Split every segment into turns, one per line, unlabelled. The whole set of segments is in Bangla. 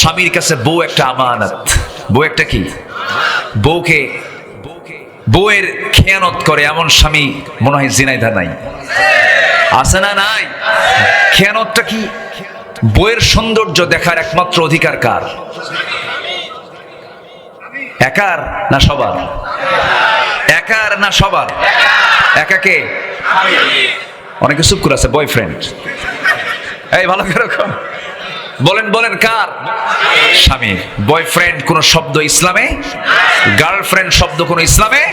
স্বামীর কাছে বউ একটা আমানত। বউ একটা কি? বউয়ের খেয়ানত করে এমন স্বামী মনে হয় জিনাইদা নাই, আছে না? নাই। খেয়ানতটা কি? বউয়ের সৌন্দর্য দেখার একমাত্র অধিকার কার? একার না সবার? একার না সবার? একাকে? অনেকে চুপ করে আছে। বয়ফ্রেন্ড, এই ভালো করে বলেন কার? স্বামী। বয়ফ্রেন্ড কোন শব্দ ইসলামে? গার্লফ্রেন্ড শব্দ কোন ইসলামে?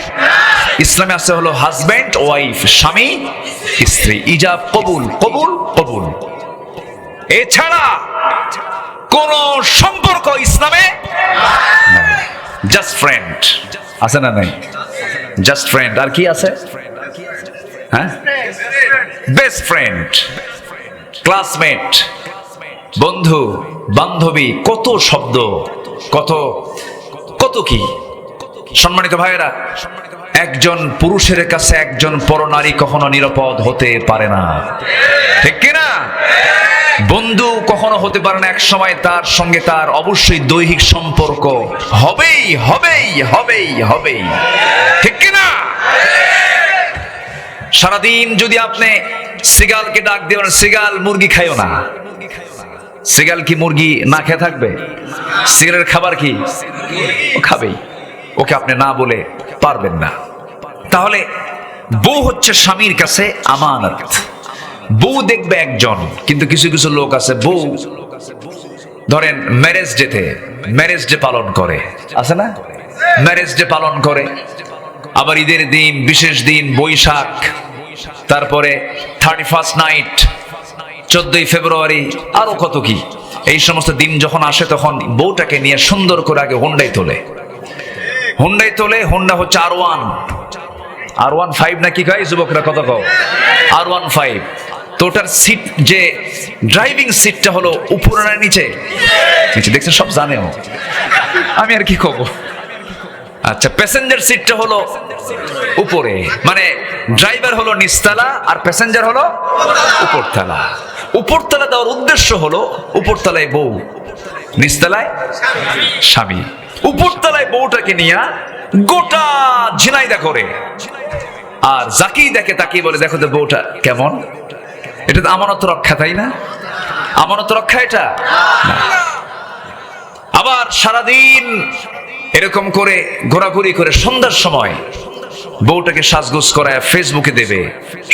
ইসলামে আছে হলো হাজব্যান্ড ওয়াইফ, স্বামী স্ত্রী, ইজাব কবুল কবুল কবুল। এছাড়া কোন সম্পর্ক ইসলামে জাস্ট ফ্রেন্ড আছে না? নাই। Just friend. আর কি আছে? হ্যাঁ, বেস্ট ফ্রেন্ড, ক্লাসমেট, বন্ধু বান্ধবী, কত শব্দ, কত কত কি। সম্মানিত ভাইয়েরা, একজন পুরুষের কাছে একজন পরনারী কখনো নিরাপদ হতে পারে না, ঠিক কিনা? বন্ধু কখনো হতে পারে না। এক সময় তার সঙ্গে তার অবশ্যই দৈহিক সম্পর্ক হবেই হবেই হবেই হবেই, ঠিক কিনা? সারাদিন যদি আপনি সিগালকে ডাক দিয়ে বলেন, সিগাল মুরগি খাইও না, সিগাল কি মুরগি না খেয়ে থাকবে? সিগালের খাবার কি? ও খাবেই। ওকে আপনি না বলে পারবেন না। তাহলে বউ হচ্ছে স্বামীর কাছে আমানত। বউ দেখবে একজন, কিন্তু কিছু কিছু লোক আছে বউ ধরেন ম্যারেজ ডে পালন করে, আছে না? ম্যারেজ ডে পালন করে, আবার ঈদের দিন, বিশেষ দিন, বৈশাখ, তারপরে 31st নাইট, 14ই ফেব্রুয়ারি, আরো কত কি। এই সমস্ত দিন যখন আসে তখন বউটাকে নিয়ে সুন্দর করে আগে হোন্ডাই তোলে। হোন্ডা হচ্ছে R15 নাকি কয় যুবকরা? কত কও? R15। তো ওটার সিট, যে ড্রাইভিং সিটটা হলো উপরে না নিচে? দেখছেন, সব জানেও, আমি আর কি কব। আচ্ছা, প্যাসেঞ্জার সিটটা হলো উপরে, মানে ড্রাইভার হলো নিচতলা আর প্যাসেঞ্জার হলো উপরতলা। উপরতলা দেওয়ার উদ্দেশ্য হলো উপরতলায় বউ, নিচতলায় স্বামী। উপরতলায় বউটাকে নিয়ে গোটা ঝিনাইদা করে, আর যাকেই দেখে তাকেই বলে, দেখো তো বউটা কেমন। এটা তো আমানত রক্ষা, তাই না? আমানত রক্ষা এটা। আবার সারাদিন এরকম করে ঘোরাঘুরি করে সন্ধ্যার সময় বউটাকে সাজগোজ করায় ফেসবুকে দেবে,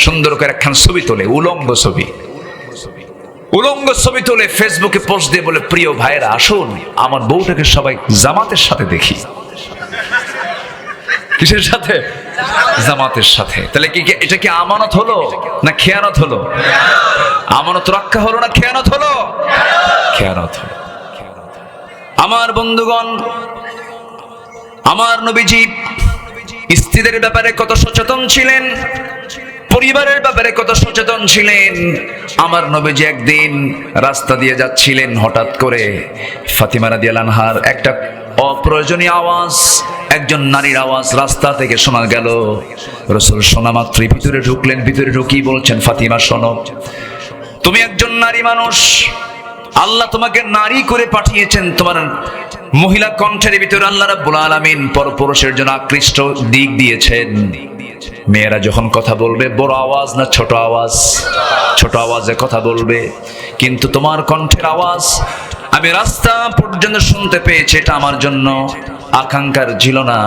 সুন্দর করে একখান ছবি তোলে, উলঙ্গ ছবি তোলে, ফেসবুকে পোস্ট দিয়ে বলে, প্রিয় ভাইরা আসুন আমার বউটাকে সবাই জামাতের সাথে দেখি। কিসের সাথে? জামাতের সাথে। তাহলে কি এটা কি আমানত হলো না খেয়ানত হলো? আমানত রক্ষা হলো না খেয়ানত হলো? খেয়ানত হলো। আমার বন্ধুগণ, আমার নবীজি স্ত্রীদের ব্যাপারে কত সচেতন ছিলেন, পরিবারের ব্যাপারে কত সচেতন ছিলেন। আমার নবীজি একদিন রাস্তা দিয়ে যাচ্ছিলেন, হঠাৎ করে ফাতিমা রাদিয়াল্লাহু আনহার একটা অপ্রয়োজনীয় আওয়াজ, একজন নারীর আওয়াজ রাস্তা থেকে শোনা গেল। রাসূল শোনা মাত্রই ভিতরে ঢুকলেন। ভিতরে ঢুকি বলছেন, ফাতিমা শোনো, তুমি একজন নারী মানুষ, আল্লাহ তোমাকে নারী করে পাঠিয়েছেন। তোমার মহিলা কণ্ঠের ভিতরে আল্লাহ রাব্বুল আলামিন পরপুরুষের জন্য আকৃষ্ট দিক দিয়েছেন। মেয়েরা যখন কথা বলবে বড় আওয়াজ না ছোট আওয়াজ? ছোট আওয়াজে কথা বলবে, কিন্তু তোমার কণ্ঠের আওয়াজ আমি রাস্তা পর্যন্ত শুনতে পেয়েছি। এটা আমার জন্য আকাঙ্ক্ষার ছিল না,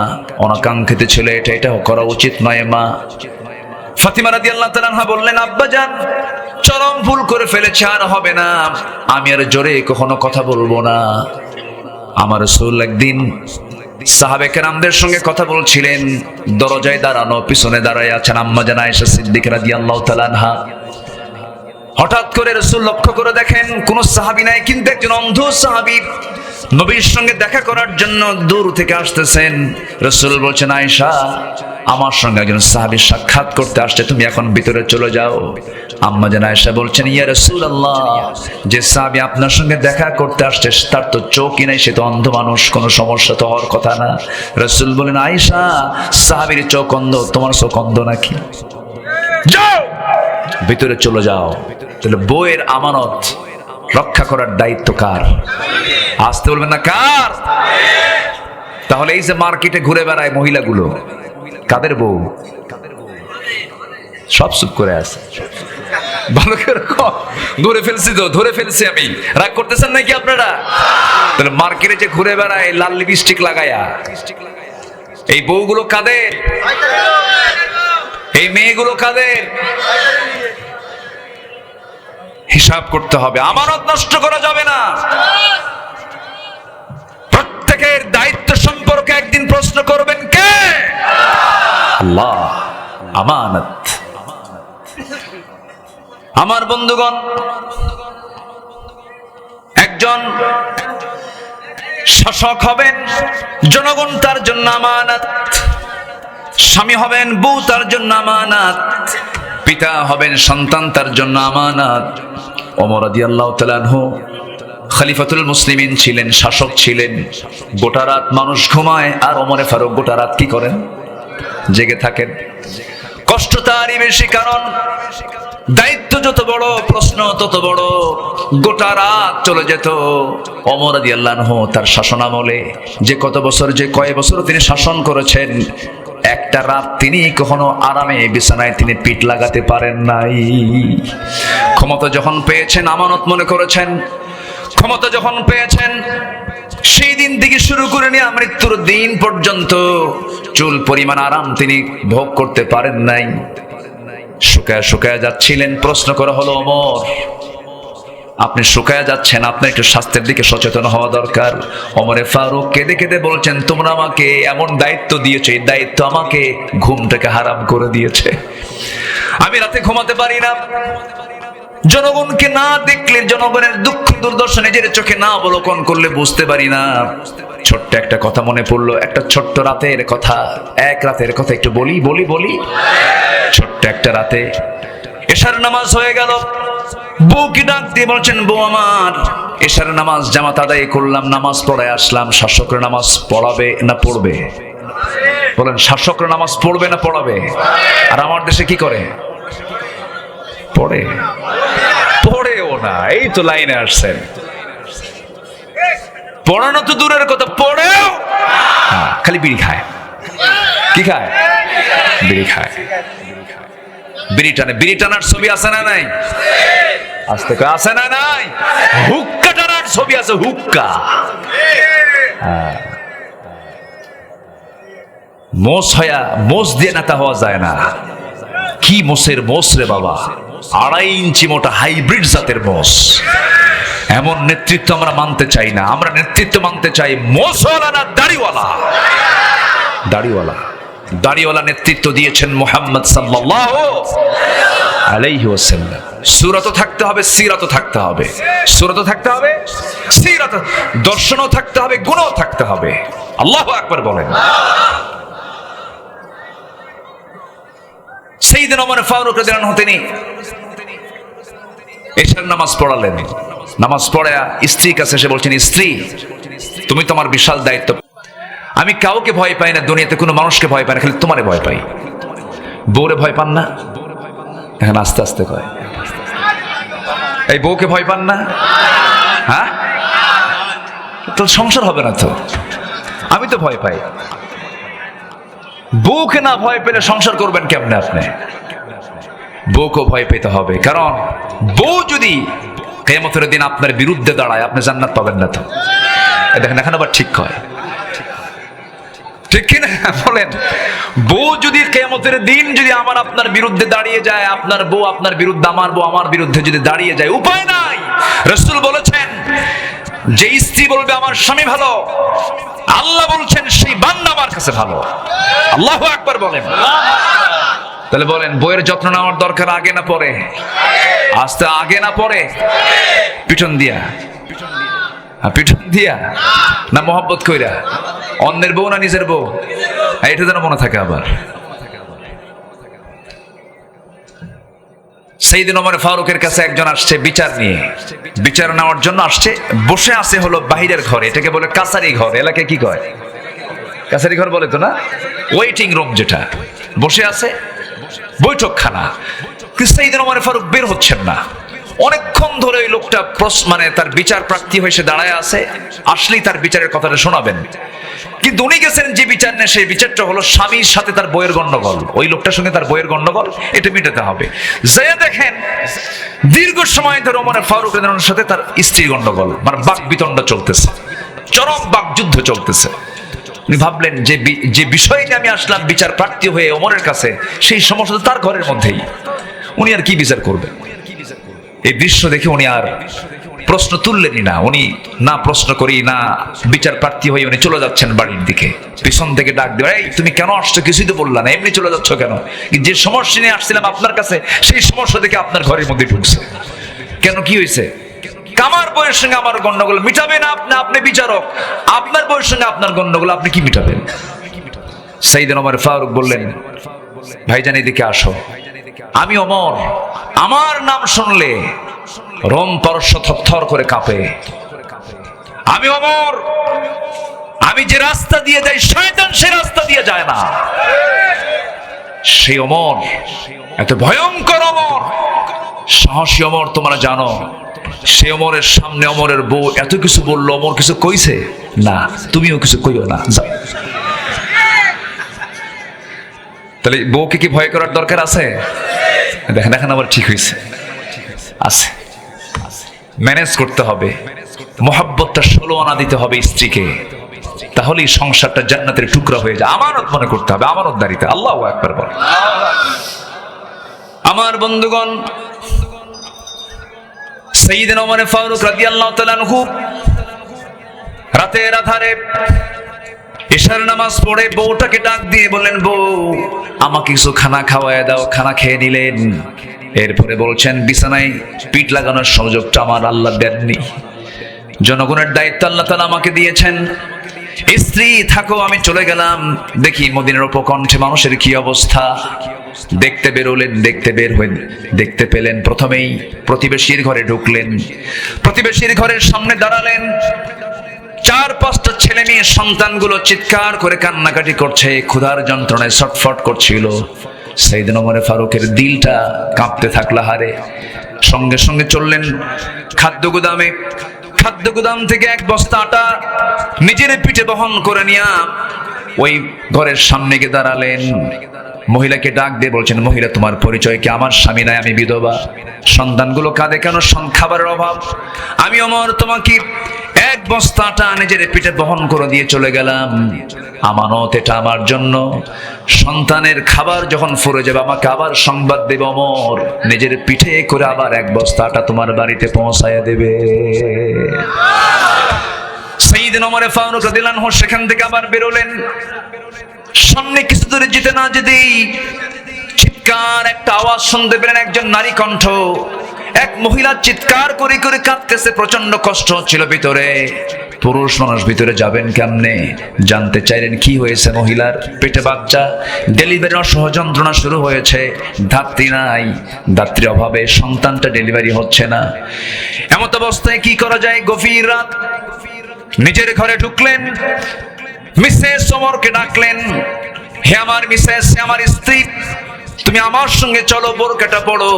অনাকাঙ্ক্ষিত ছিল। এটা করা উচিত নয় মা। ফাতিমা রাদিয়াল্লাহু তাআলা আনহা বললেন, আব্বাজান চরম ভুল করে ফেলেছে, আর হবে না, আমি আর জোরে কখনো কথা বলবো না। আমার রাসূল একদিন সাহাবে কেরামদের সঙ্গে কথা বলছিলেন, দরজায় দাঁড়ানো, পিছনে দাঁড়ায় আছেন আম্মাজান আয়েশা সিদ্দিকা রাদিয়াল্লাহু তাআলা আনহা। হঠাৎ করে রাসূল লক্ষ্য করে দেখেন কোন সাহাবী নাই, কিন্তু একজন অন্ধ সাহাবী নবীর সঙ্গে দেখা করার জন্য দূর থেকে আসতেছেন। রাসূল বলছেন, আয়েশা আমার সঙ্গে একজন সাহাবী সাক্ষাৎ করতে আসছে, তুমি এখন ভিতরে চলে যাও। আম্মাজান আয়েশা বলছেন, ইয়া রাসূলুল্লাহ, যে সাহাবী আপনার সঙ্গে দেখা করতে আসছে তার তো চোখই নাই, সে তো অন্ধ মানুষ, কোনো সমস্যা তো হওয়ার কথা না। রাসূল বলেন, আয়েশা সাহাবীর চোখ অন্ধ, তোমার চোখ অন্ধ নাকি? যাও ভিতরে চলে যাও। তাহলে বউয়ের আমানত রক্ষা করার দায়িত্ব কার? আসতে বলবেন না কার? তাহলে এই যে মার্কেটে ঘুরে বেড়ায় মহিলাগুলো, কাদের বউ? সব চুপ করে আছে। ভালো করে ধরে ফেলছি তো, ধরে ফেলছি আমি। রাগ করতেছেন নাকি আপনারা? তাহলে মার্কেটে যে ঘুরে বেড়ায় লাল লিপস্টিক লাগায়া, এই বউগুলো কাদের? এই মেয়েগুলো কাদের? হিসাব করতে হবে, আমানত নষ্ট করা যাবে না। প্রত্যেকের দায়িত্ব সম্পর্কে একদিন প্রশ্ন করবেন কে? আল্লাহ। আমানত। আমার বন্ধুগণ, একজন শাসক হবেন, জনগণ তার জন্য আমানত। স্বামী হবেন, বউ তার জন্য আমানত। পিতা হবেন, সন্তান তার জন্য আমানত। ওমর রাদিয়াল্লাহু তাআলা আনহু খলিফাতুল মুসলিমিন ছিলেন, শাসক ছিলেন। গোটা রাত মানুষ ঘুমায়, আর ওমরে ফারুক গোটা রাত কি করেন? জেগে থাকেন। কষ্ট তারই বেশি, কারণ দায়িত্ব যত বড়, প্রশ্ন তত বড়। গোটা রাত চলে যেত। ওমর রাদিয়াল্লাহু আনহু তার শাসনামলে যে কত বছর, যে কয় বছর তিনি শাসন করেছেন, একটা রাত তিনি কখনো আরামে বিছানায় তিনি পিঠ লাগাতে পারেন নাই। ক্ষমতা যখন পেয়েছেন আমানত মনে করেছেন। ক্ষমতা যখন পেয়েছেন, সেই দিন থেকে শুরু করে নিয়ে মৃত্যুর দিন পর্যন্ত চুল পরিমাণ আরাম তিনি ভোগ করতে পারেন নাই। শুকায় শুকায় যাচ্ছিলেন। প্রশ্ন করা হলো, ওমর আপনি শুকায় যাচ্ছেন, আপনার একটু স্বাস্থ্যের দিকে সচেতন হওয়া দরকার। ওমরে ফারুক কেঁদে কেঁদে বলছেন, তোমরা আমাকে এমন দায়িত্ব দিয়েছো, এই দায়িত্ব আমাকে ঘুমটাকে হারাম করে দিয়েছে। আমি রাতে ঘুমাতে পারি না। জনগণকে না দেখলে, জনগণের দুঃখ দুর্দশা নিজের চোখে না অবলোকন করলে বুঝতে পারি না। ছোট্ট একটা কথা মনে পড়লো, একটা ছোট্ট রাতের কথা, এক রাতের কথা একটু বলি বলি বলি। ছোট্ট একটা রাতে এশার নামাজ হয়ে গেল। বউকে ডাক দিয়ে বলছেন, বউ আমার এশার নামাজ জামাত আদায় করলাম, নামাজ পড়ায় আসলাম। শাসকরা নামাজ পড়াবে না পড়বে? বলেন, শাসকরা নামাজ পড়বে না পড়াবে? আর আমার দেশে কি করে? পড়ে? পড়েও না। এই তো লাইনে আসছেন। পড়ানো তো দূরের কথা, পড়েও খালি বিড়ি খায়। কি খায়? বিড়ি খায়। বিড়ি টানে। বিড়ি টানার ছবি আছে না নাই? আস্তে করে আছে না নাই? হুক্কা টানার ছবি আছে, হুক্কা। মোষ হয়া, মোষ দিয়ে নেতা হওয়া যায় না। কি মোষের মোষ রে বাবা, 2.5 ইঞ্চি মোটা হাইব্রিড জাতের মোষ। এমন নেতৃত্ব আমরা মানতে চাই না। আমরা নেতৃত্ব মানতে চাই মোষওয়ালা না দাড়িওয়ালা। দাড়িওয়ালা। দাড়িওয়ালা নেতৃত্ব দিয়েছেন মুহাম্মদ সাল্লাল্লাহু আলাইহি ওয়াসাল্লাম। সূরাতও থাকতে হবে, সিরাতও থাকতে হবে। সূরাতও থাকতে হবে, সিরাত, দর্শনও থাকতে হবে, গুণও থাকতে হবে। আল্লাহু আকবার বলেন। সাইয়েদনা ওমর ফারুক রাদিয়াল্লাহু আনহু তিনি এশার নামাজ পড়ালেন। নামাজ পড়ে স্ত্রীর কাছে এসে বলছেন, স্ত্রী তুমি তোমার বিশাল দায়িত্ব। আমি কাউকে ভয় পাই না, দুনিয়াতে কোনো মানুষকে ভয় পাই না, খালি তোমারে ভয় পাই। বউরে ভয় পান না? এখন আস্তে আস্তে কয়, এই বউকে ভয় পান না? হ্যাঁ, তো সংসার হবে না তো। আমি তো ভয় পাই। বউকে না ভয় পেলে সংসার করবেন কেমনে আপনি? বউকে ভয় পেতে হবে, কারণ বউ যদি কিয়ামতের দিন আপনার বিরুদ্ধে দাঁড়ায়, আপনি জান্নাত পাবেন না তো। দেখেন এখন আবার ঠিক হয়, ঠিক কিনা বলেন? বউ যদি কিয়ামতের দিন যদি আমার আপনার বিরুদ্ধে দাঁড়িয়ে যায়, আপনার বউ আপনার বিরুদ্ধে, আমার বউ আমার বিরুদ্ধে যদি দাঁড়িয়ে যায়, উপায় নাই। রাসূল বলেছেন, যে স্ত্রী বলবে আমার স্বামী ভালো, আল্লাহ বলছেন সেই বান্দা আমার কাছে ভালো। আল্লাহু আকবার বলেন। তাহলে বলেন, বউয়ের যত্ন নেওয়ার দরকার আগে না পরে? আস্তে আগে না পরে? পিছন দিয়া? পিছন দিয়া না মহব্বত কইরা? অন্যের বউ না নিজের বউ? এটা যেন মনে থাকে। আবার সাইয়েদনা ওমর ফারুকের কাছে একজন আসছে বিচার নিয়ে, বিচার নেওয়ার জন্য আসছে। বসে আছে হলো বাহিরের ঘরে, এটাকে বলে কাছারি ঘর। এলাকায় কি কয়? কাছারি ঘর বলে তো না? ওয়েটিং রুম যেটা, বসে আছে বৈঠকখানা। সাইয়েদনা ওমর ফারুক বের হচ্ছেন না। অনেকক্ষণ ধরে ওই লোকটা মানে তার বিচার প্রার্থী হয়ে সে দাঁড়ায় আছে, আসলেই তার বিচারের কথাটা শোনাবেন। কিন্তু উনি গেছেন যে বিচার নেই, সেই বিচারটা হলো স্বামীর সাথে তার বইয়ের গন্ডগোল, ওই লোকটার সঙ্গে তার বইয়ের গন্ডগোল, এটা মিটাতে হবে। যাইয়া দেখেন দীর্ঘ সময় ধরে ওমর ফারুক রাদিয়াল্লাহু আনহুর সাথে তার স্ত্রীর গন্ডগোল, মানে বাকবিতণ্ড চলতেছে, চরম বাকযুদ্ধ চলতেছে। উনি ভাবলেন যে বিষয় নিয়ে আমি আসলাম বিচার প্রার্থী হয়ে ওমরের কাছে, সেই সমস্যা তার ঘরের মধ্যেই, উনি আর কি বিচার করবেন। এই দৃশ্য দেখে উনি আর প্রশ্ন তুললেনই না, উনি না প্রশ্ন করি না বিচার প্রার্থী হয়ে উনি চলে যাচ্ছেন বাড়ির দিকে। পিছন থেকে ডাক দেবে, এই তুমি কেন আসছো, কিছুই তো বললা না, এমনি চলে যাচ্ছ কেন? যে সমস্যা নিয়ে আসছিলাম আপনার কাছে, সেই সমস্যা দেখে আপনার ঘরের মধ্যে ঢুকছে কেন, কি হয়েছে? আমার বউয়ের সঙ্গে আমার গন্ডগোল মিটাবেন আপনি, আপনি বিচারক, আপনার বউয়ের সঙ্গে আপনার গন্ডগোল আপনি কি মিটাবেন? সাইয়েদনা ওমর ফারুক বললেন, ভাইজান এদিকে আসো, আমি ওমর, আমার নাম শুনলে রোম পারস্য থরথর করে কাঁপে। আমি ওমর, আমি যে রাস্তা দিয়ে যাই শয়তান সে রাস্তা দিয়ে যায় না। সেই ওমর, এত ভয়ঙ্কর ওমর, সাহসী ওমর তোমরা জানো। সে ওমরের সামনে ওমরের বউ এত কিছু বললো, ওমর কিছু কইছে না, তুমিও কিছু কইও না, যাও। তাহলে বউকে কি ভয় করার দরকার আছে? দেখেন দেখেন আবার ঠিক হয়েছে, আছে, ম্যানেজ করতে হবে, মোহাব্বতটা 16 আনা দিতে হবে স্ত্রীকে, তাহলেই সংসারটা জান্নাতের টুকরা হয়ে যায়। আমানত মনে করতে হবে, আমানতদারিতে। আল্লাহু আকবার বল। আমার বন্ধুগণ, সাইয়েদনা ওমর ফারুক রাদিয়াল্লাহু তাআলা আনহু রাতের আধারে ইশার নামাজ পড়ে বউটাকে ডাক দিয়ে বললেন, বউ আমাকে কিছু খানা খাওয়ায় দাও। খানা খেয়ে নিলেন, এরপরে বলছেন, বিছানায় পিঠ লাগানোর সুযোগটা আমার আল্লাহ দেননি, জনগণের দায়িত্ব আল্লাহ তাআলা আমাকে দিয়েছেন। স্ত্রী থাকো, আমি চলে গেলাম, দেখি মদিনার উপকণ্ঠে মানুষের কি অবস্থা। দেখতে বেরোলেন, দেখতে পেলেন প্রথমেই প্রতিবেশীর ঘরে ঢুকলেন, প্রতিবেশীর ঘরের সামনে দাঁড়ালেন। 4-5টা ছেলে মেয়ে সন্তানগুলো চিৎকার করে কান্নাকাটি করছে, ক্ষুধার যন্ত্রণায় ছটফট করছিল। সাইয়েদনা ওমর ফারুকের দিলটা কাঁপতে থাকলো হারে। সঙ্গে সঙ্গে চললেন খাদ্য গুদাম থেকে 1 বস্তা আটা নিজের পিঠে বহন করে নিয়ে ওই ঘরের সামনে গিয়ে দাঁড়ালেন। মহিলাকে ডাক দিয়ে বলছেন, মহিলা তোমার পরিচয় কি? আমার স্বামী নাই, আমি বিধবা। সন্তানগুলো কাঁদে কেন? খাবারের অভাব। আমি ওমর তোমাকে 1 বস্তা আটা নিজের পিঠে বহন করে দিয়ে চলে গেলাম, আমানত এটা আমার জন্য। সন্তানের খাবার যখন ফুরে যাবে আমাকে আবার সংবাদ দেবে, ওমর নিজের পিঠে করে আবার 1 বস্তা আটা তোমার বাড়িতে পৌঁছায় দেবে। সাইয়েদনা ওমর ফারুক রাদিয়াল্লাহু আনহু সেখান থেকে আবার বেরোলেন। সামনে কিছু দূরে যেতে না যেতেই চিৎকার একটা আওয়াজ শুনতে পেলেন, একজন নারী কণ্ঠ। এক মহিলা চিৎকার করে করে কাঁদতেছে, প্রচন্ড কষ্ট হচ্ছিল ভিতরে। পুরুষ মানুষ ভিতরে যাবেন কেমনে? জানতে চাইলেন কি হয়েছে মহিলার? পেটে বাচ্চা, ডেলিভারির অসহ্য যন্ত্রণা শুরু হয়েছে, ধাত্রী নাই, ধাত্রীর অভাবে সন্তানটা ডেলিভারি হচ্ছে না। এমত অবস্থায় কি করা যায়? গভীর রাত, নিজের ঘরে ঢুকলেন, মিসেস ওমরকে ডাকলেন, হে আমার মিসেস, হে আমার স্ত্রী, তুমি আমার সঙ্গে চলো, বোরকাটা পড়ো।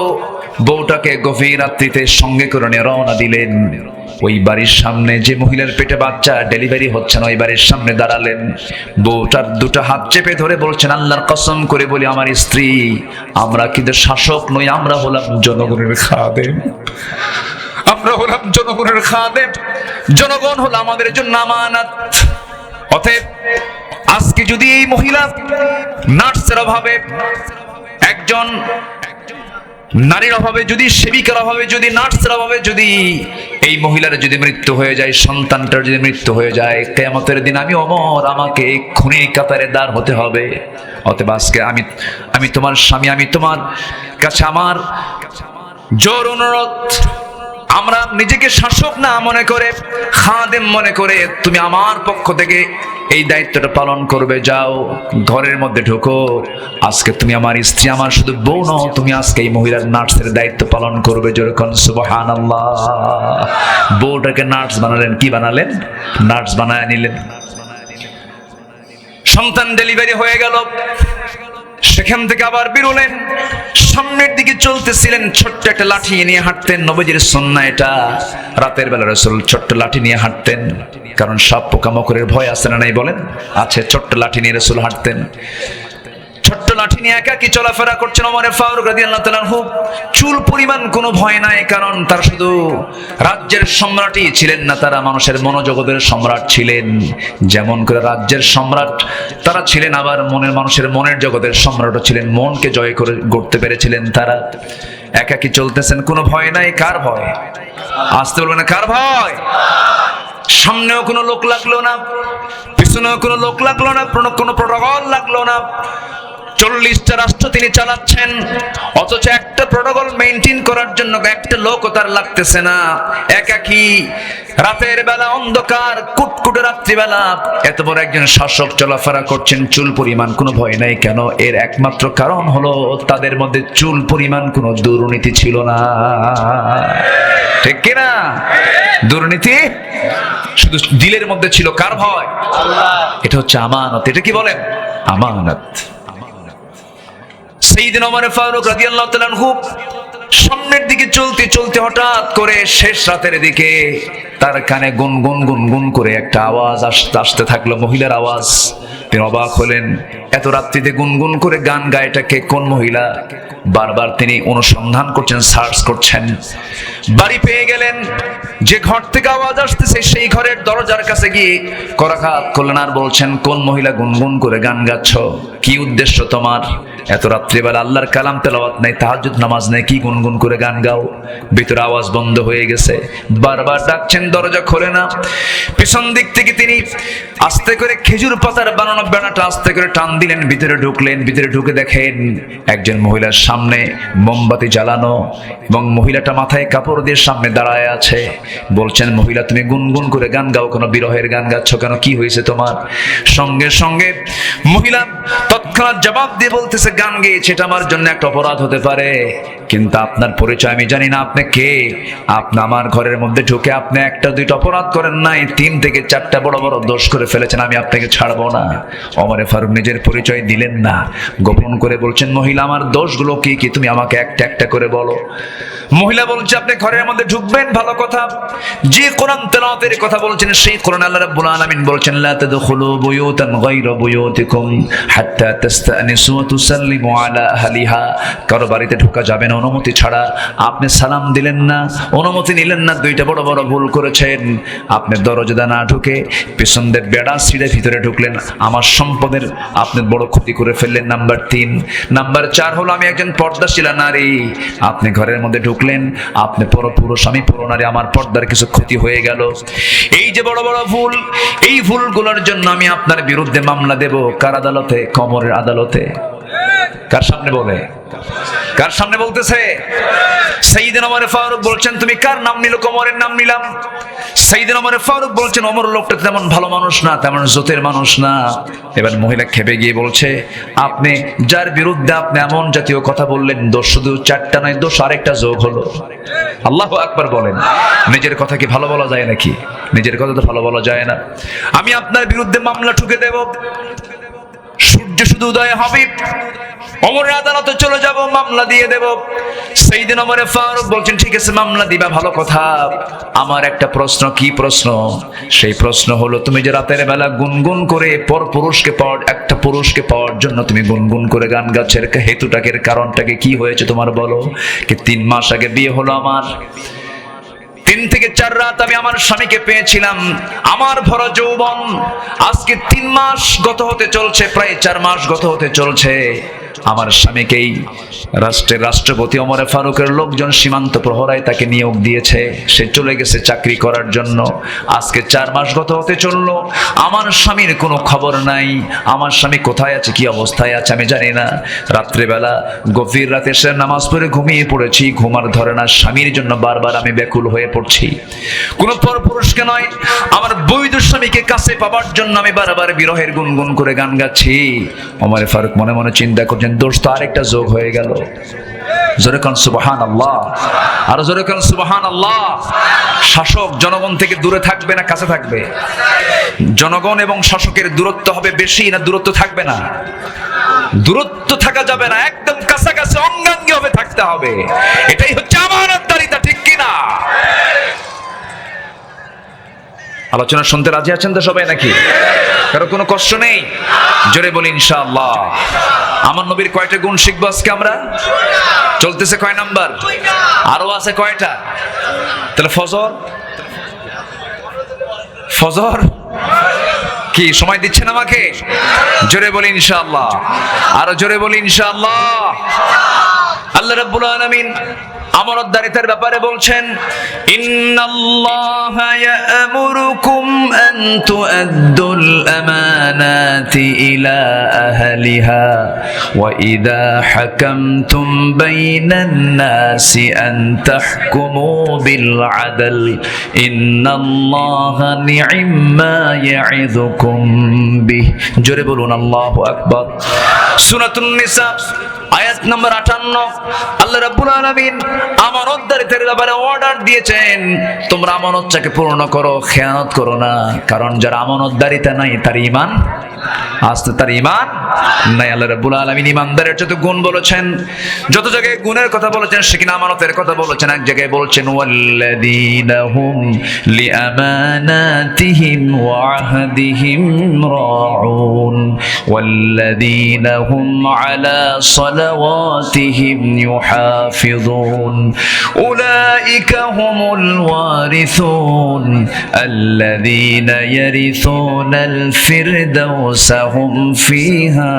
বউটাকে গভীর রাত্রিতে সঙ্গে করে নিয়ে রওনা দিলেন। ওই বাড়ির সামনে, যে মহিলার পেটে বাচ্চা ডেলিভারি হচ্ছে না, ওই বাড়ির সামনে দাঁড়ালেন। বউটার 2টা হাত চেপে ধরে বলছেন, আল্লাহর কসম করে বলি আমার স্ত্রী, আমরা কিন্তু শাসক নই, আমরা হলাম জনগণের খাদেম, আমরা হলাম জনগণের খাদেম, জনগণ হলো আমাদের জন্য আমানত। অতএব আজকে যদি এই মহিলা নার্সের অভাবে, একজন নারীর অভাবে, যদি সেবিকার অভাবে, যদি নার্সের অভাবে যদি এই মহিলার যদি মৃত্যু হয়ে যায়, সন্তানটার যদি মৃত্যু হয়ে যায়, কিয়ামতের দিন আমি ওমর, আমাকে খুনির কাতারে দাঁড় হতে হবে। অতএব আজকে আমি তোমার স্বামী, আমি তোমার কাছে আমার জোর অনুরোধ, আমরা নিজেকে শাসক না মনে করে, খাদেম মনে করে তুমি আমার পক্ষ থেকে এই দায়িত্বটা পালন করবে। যাও, ঘরের মধ্যে ঢোকো। আজকে তুমি আমার স্ত্রী, আমার শুধু বউ নও, তুমি আজকে এই মহিলার নার্সের দায়িত্ব পালন করবে। যেরকম সুবহানাল্লাহ। বউটাকে নার্স বানালেন। কি বানালেন? নার্স বানায় নিলেন। সন্তান ডেলিভারি হয়ে গেল। সেখান থেকে আবার বেরোলেন, সামনের দিকে চলতেছিলেন, ছোট্ট একটা লাঠি নিয়ে হাঁটতেন। নবীজির সুন্নাহ এটা, রাতের বেলা রাসূল ছোট্ট লাঠি নিয়ে হাঁটতেন, কারণ সাপ পোকামাকড়ের ভয় আছে না নাই বলেন? আছে। ছোট্ট লাঠি নিয়ে রাসূল হাঁটতেন, ছোট্ট লাঠি নিয়ে একাকী চলাফেরা করছেন ওমর ফারুক রাদিয়াল্লাহু তাআলা আনহু। চুল পরিমাণ কোনো ভয় নাই, কারণ তারা শুধু রাজ্যের সম্রাটই ছিলেন না, তারা মানুষের মনোজগতের সম্রাট ছিলেন। যেমন করে রাজ্যের সম্রাট তারা ছিলেন, আবার মানুষের মনের জগতের সম্রাটও ছিলেন। মনকে জয় করে গড়তে পেরেছিলেন তারা। একাকী চলতেছেন, কোনো ভয় নাই। কার ভয়? আসতে বলবেন না, কার ভয়? সামনেও কোনো লোক লাগলো না, পিছনেও কোনো লোক লাগলো না, কোনো প্রটোকল লাগলো না। 40টা রাষ্ট্র তিনি চালাচ্ছেন, অথচ একটা প্রটোকল মেইনটেইন করার জন্য একটা লোকও তার লাগতেছে না। একাকী রাতের বেলা, অন্ধকার কুটকুটে রাত্রিবেলা এত বড় একজন শাসক চলাফেরা করছেন, চুল পরিমাণ কোনো ভয় নাই। কেন? এর একমাত্র কারণ হলো তাদের মধ্যে চুল পরিমাণ কোনো দুর্নীতি ছিল না। ঠিক কিনা? দুর্নীতি শুধু দিলের মধ্যে ছিল। কার ভয়? এটা হচ্ছে আমানত। এটা কি বলেন? আমানত। সাইয়েদনা ওমর ফারুক রাদিয়াল্লাহু তাআলা আনহু সামনের দিকে চলতে চলতে হঠাৎ করে শেষ রাতের দিকে তার কানে গুনগুন গুনগুন করে একটা আওয়াজ আসতে থাকলো, মহিলার আওয়াজ। তিনি অবাক হলেন, এত রাত্রিতে গুনগুন করে গান গায়টাকে কোন মহিলা? বারবার তিনি অনুসন্ধান করছেন, সার্চ করছেন। বাড়ি পেয়ে গেলেন, যে ঘর থেকে আওয়াজ আসতেছে সেই ঘরের দরজার কাছে গিয়ে করাঘাত করলেন, আর বলছেন, কোন মহিলা গুনগুন করে গান গাচ্ছ? কি উদ্দেশ্য তোমার? এত রাত্রিবেলা আল্লাহর কালাম তেলাওয়াত নাই, তাহাজ্জুদ নামাজ নাই, কি গুনগুন করে গান গাও? ভিতরে আওয়াজ বন্ধ হয়ে গেছে, বারবার ডাকছেন, দরজা খোলে না। পিছন দিক থেকে তিনি আস্তে করে খেজুর পাতার বানানো বেড়াটা আস্তে করে টান দিলেন, ভিতরে ঢুকলেন। ভিতরে ঢুকে দেখেন একজন মহিলার সামনে মোমবাতি জ্বালানো, এবং মহিলাটা মাথায় কাপড় দিয়ে সামনে দাঁড়ায় আছে। বলছেন, মহিলা তুমি গুনগুন করে গান গাও কেন? বিরহের গান গাচ্ছ কেন? কি হয়েছে তোমার? সঙ্গে সঙ্গে মহিলা তৎক্ষণাৎ জবাব দিয়ে বলতেছে, গান গেয়েছে, এটা আমার জন্য একটা অপরাধ হতে পারে, কিন্তু আপনার পরিচয় আমি জানি না, আপনি কে? আপনি আমার ঘরের মধ্যে ঢুকে আপনি একটা দুইটা অপরাধ করেন নাই, 3 থেকে 4টা বড় বড় দোষ করে ফেলেছেন, আমি আপনাকে ছাড়বো না। ওমর ফারুক নিজের পরিচয় দিলেন না, গোপন করে বলছেন, মহিলা আমার দোষগুলো কি কি তুমি আমাকে একটা একটা করে বলো। মহিলা বলছে, আপনি ঘরের মধ্যে ঢুকবেন, ভালো কথা। যে কোরআন তেলাওয়াতের কথা বলছেন সেই কোরআন আল্লাহ রাব্বুল আলামিন বলছেন, লা তাদখুলু বুয়ুতান গায়রা বুয়ুতিকুম হাত্তা তাস্তানিসু ওয়া তুসাল্লিমু আলা আহলিহা। কারো বাড়িতে ঢোকা যাবে না অনুমতি ছাড়া। আপনি সালাম দিলেন না, অনুমতি নিলেন না, 2টা বড় বড় ভুল করেছেন। আপনি দরজা না ঢুকে পিছন দিয়ে বেড়া ছিঁড়ে ভিতরে ঢুকলেন, আমার সম্পদের আপনি বড় ক্ষতি করে ফেললেন। নাম্বার 3। নাম্বার 4 হলো, আমি একজন পর্দাশীলা নারী, আপনি ঘরের মধ্যে ঢুকলেন, আপনি পরপুরুষ, আমি পুরনারী, আমার পর্দার কিছু ক্ষতি হয়ে গেল। এই যে বড় বড় ভুল, এই ভুলগুলোর জন্য আমি আপনার বিরুদ্ধে মামলা দেব। কার আদালতে? কোমরের আদালতে। কার সামনে বলে? কার সামনে বলতেছে? সাইয়েদনা ওমর ফারুক বলছেন, তুমি কার নাম নিল? কোমরের নাম নিলাম। সাইয়েদনা ওমর ফারুক বলছেন, ওমর লোকটা তেমন ভালো মানুষ না, তেমন জোতের মানুষ না। এবার মহিলা খেপে গিয়ে বলছে, আপনি যার বিরুদ্ধে আপনি এমন জাতীয় কথা বললেন, দোষ শুধু 4টা নয়, দোষ আরেকটা যোগ হলো। আল্লাহু আকবার বলেন। নিজের কথা কি ভালো বলা যায় নাকি? নিজের কথা তো ভালো বলা যায় না। আমি আপনার বিরুদ্ধে মামলা ঠুকে দেব, সূর্য শুধু উদয় হবে, ওমরের আদালতে চলে যাব, মামলা দিয়ে দেব। সাইয়েদনা ওমর ফারুক বলছেন, ঠিক আছে মামলা দিবা, ভালো কথা। আমার একটা প্রশ্ন। কি প্রশ্ন? সেই প্রশ্ন হলো, তুমি যে রাতের বেলা গুনগুন করে একটা পুরুষকে পাওয়ার জন্য তুমি গুনগুন করে গান গাচ্ছের হেতুটাকে, কারণটাকে কি হয়েছে তোমার বলো? কি 3 মাস আগে বিয়ে হলো আমার, 3 থেকে 4 রাত আমি আমার স্বামীকে পেয়েছিলাম, আমার ভরা যৌবন আজকে 3 মাস গত হতে চলছে, প্রায় 4 মাস গত হতে চলছে। আমার স্বামীকেই রাষ্ট্রের রাষ্ট্রপতি ওমর ফারুকের লোকজন সীমান্ত প্রহরায় তাকে নিয়োগ দিয়েছে, সে চলে গেছে চাকরি করার জন্য। আজকে 4 মাস গত হতে চললো, আমার স্বামীর কোনো খবর নাই। আমার স্বামী কোথায় আছে, কি অবস্থায় আছে আমি জানি না। রাত্রেবেলা গভীর রাতে সে নামাজ পড়ে ঘুমিয়ে পড়েছি, ঘুমার ধরে না, স্বামীর জন্য বারবার আমি ব্যাকুল হয়ে পড়ছি। কোনো পরপুরুষকে নয়, আমার বৈধ স্বামীকে কাছে পাবার জন্য আমি বারবার বিরহের গুনগুন করে গান গাচ্ছি। ওমর ফারুক মনে মনে চিন্তা করছেন, দোষ তো আরেকটা যোগ হয়ে গেল। জোরে কান সুবহানাল্লাহ, আর জোরে কান সুবহানাল্লাহ। শাসক জনগণ থেকে দূরে থাকবে না কাছে থাকবে? জনগণ এবং শাসকের দূরত্ব হবে বেশি না দূরত্ব থাকবে না? দূরত্ব থাকা যাবে না, একদম কাছাকাছি অঙ্গাঙ্গি হবে থাকতে হবে। এটাই হচ্ছে আমানতদারিতা, ঠিক কিনা? আলোচনা শুনতে রাজি আছেন তো সবাই নাকি? কারো কোনো কষ্ট নেই? জোরে বলি ইনশাআল্লাহ। আমার নবীর কয়টা গুণ শিখবো আজকে আমরা? চলতেছে কয় নাম্বার? আরো আছে কয়টা? তাহলে ফজর কি সময় দিচ্ছেন আমাকে? জোরে বলি ইনশাআল্লাহ, আরো জোরে বলি ইনশাআল্লাহ। আল্লাহ রাব্বুল আলামিন আমানতদারিতার ব্যাপারে বলছেন, ইন্নাল্লাহা ইয়া'মুরুকুম আন তু'আদ্দুল আমানাতি ইলা আহলিহা ওয়া ইযা হাকামতুম বাইনান নাসি আন তাহকুমু বিল আদল ইন্নাল্লাহা নি'ম্মা ইয়া'ইযুকুম বিহ। জোরে বলুন আল্লাহু আকবার। সূরাতুন নিসা আয়াত নম্বর 58। আল্লাহ রাব্বুল আলামিন আমানতদারিতার ব্যাপারে অর্ডার দিয়েছেন, তোমরা আমানতটাকে পূর্ণ করো, খেয়ানত করো না। কারণ যার আমানতদারিতা নাই তার ঈমান আসতে, তার ঈমান নাই। আল্লাহ রাব্বুল আলামিন ঈমানদারের যত গুণ বলেছেন, যত জায়গায় গুণের কথা বলেছেন সেখানে আমানতের কথা বলেছেন। এক জায়গায় বলছেন ওয়াল্লাযীনা হুম লিআমানাতিহিম ওয়া আহদিহিম রাউন ওয়াল্লাযীনা হুম আলা সালাওয়াতিহিম ইউহাফিযুন উলাইকা হুমুল ওয়ারিসুন আল্লাযীনা ইয়ারিসুনাল ফিরদাউসা হুম ফিহা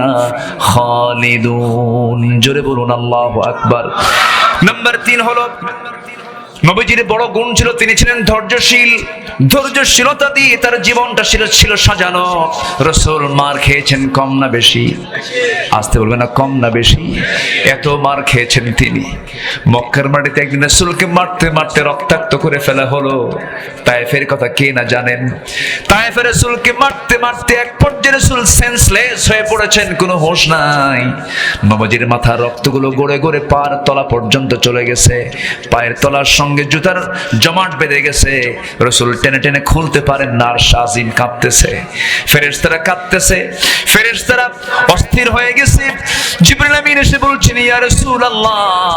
খালিদুন। জোরে বলুন আল্লাহু আকবার। নাম্বার 3 হলো নবীজির বড় গুণ ছিল, তিনি ছিলেন ধৈর্যশীল। ধৈর্যশীলতা দিয়ে তার জীবনটা ছিল সাজানো। রাসূল মার খেয়েছেন কম না বেশি? আসতে বলবেন না, কম না বেশি? এত মার খেয়েছেন তিনি। মক্কার মাটিতে একদিন রাসূলকে মারতে মারতে রক্তাক্ত করে ফেলা হলো। তায়েফের কথা কে না জানেন? তায়েফের রাসূলকে মারতে মারতে এক পর্যায়ে রাসূল সেন্সলেস হয়ে পড়েছেন, কোনো হোশ নাই। নবীজির মাথার রক্তগুলো গড়ে গড়ে পায়ের তলা পর্যন্ত চলে গেছে। পায়ের তলার সঙ্গে জুতার জমাট বেঁধে গেছে। রাসূল টেনে টেনে খুলতে পারেন না, আর শাজিম কাঁপতেছে, ফেরেশতারা কাঁপতেছে, ফেরেশতারা অস্থির হয়ে গেছে। জিবরিল আমিন এসে বলছেন, ইয়া রাসূলুল্লাহ,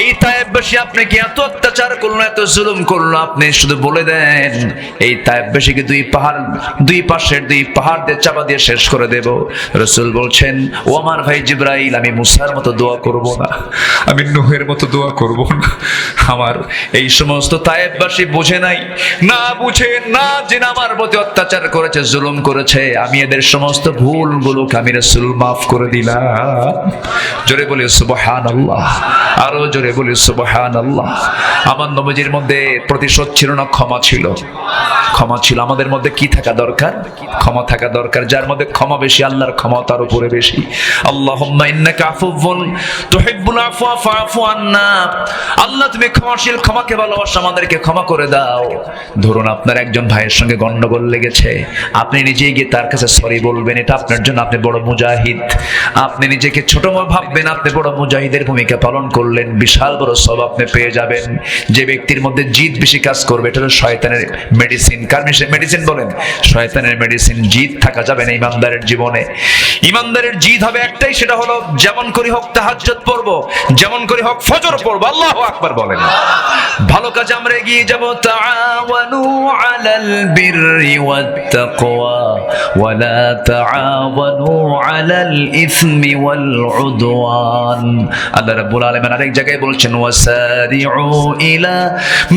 এই তায়েফবাসী আপনাকে এত অত্যাচার করলো, এত জুলুম করলো, আপনি শুধু বলে দেন এই তায়েফবাসীকে দুই পাশের দুই পাহাড় দিয়ে চাপা দিয়ে শেষ করে দেব। রাসূল বলছেন, ও আমার ভাই জিবরাইল, আমি মুসার মতো দোয়া করব না, আমি নূহের মতো দোয়া করব না। আমার এই সমস্ত তায়েফবাসী বুঝে নাই, না বুঝে না জেনে আমার প্রতি অত্যাচার করেছে, জুলুম করেছে, আমি এদের সমস্ত ভুলগুলোকে আমি রাসূল মাফ করে দিলাম। জোরে বলি সুবহানাল্লাহ, আরো জোরে বলি সুবহানাল্লাহ। আমার নবীজির মধ্যে প্রতিশোধ ছিল না, ক্ষমা ছিল। ক্ষমা ছিল। আমাদের মধ্যে কি থাকা দরকার? ক্ষমা থাকা দরকার। যার মধ্যে ক্ষমা বেশি, আল্লাহর ক্ষমা তার উপরে বেশি। আল্লাহুম্মা ইন্নাকা আফুউন তুহিব্বুল আফওয়া ফাআফু আন্না। আল্লাহ তুমি ক্ষমাশীল, ক্ষমাকে ভালোবাসো, আমাদেরকে ক্ষমা করে দাও। ধরুন আপনার একজন ভাইয়ের সঙ্গে গন্ডগোল লেগেছে, আপনি নিজে গিয়ে তার কাছে সরি বলবেন, এটা আপনার জন্য আপনি বড় মুজাহিদ। আপনি নিজেকে ছোট ভাববেন, আপনি বড় মুজাহিদের ভূমিকা পালন করলেন, বিশাল বড় সওয়াব আপনি পেয়ে যাবেন। যে ব্যক্তির মধ্যে জিদ বেশি কাজ করবে, এটা হলো শয়তানের মেডিসিন। কার মেডিসিন বলেন? শয়তানের মেডিসিন। জিদ থাকা যাবে না ইমানদারের জীবনে। ইমানদারের জিদ হবে একটাই, সেটা হলো যেমন করে হোক তাহাজ্জুদ পড়বো, যেমন করে হোক ফজর পড়বো। আল্লাহু আকবার বলেন। ভালো কাজে আমরা এগিয়ে যাব। তাআওয়ানু আলাল বিররি ওয়াত তাকওয়া ওয়া লা তাআওয়ানু আলাল ইসমি ওয়াল উদওয়ান। আল্লাহ রাব্বুল আলামিন আরেক জায়গায় বলছেন, ওয়াসারিউ ইলা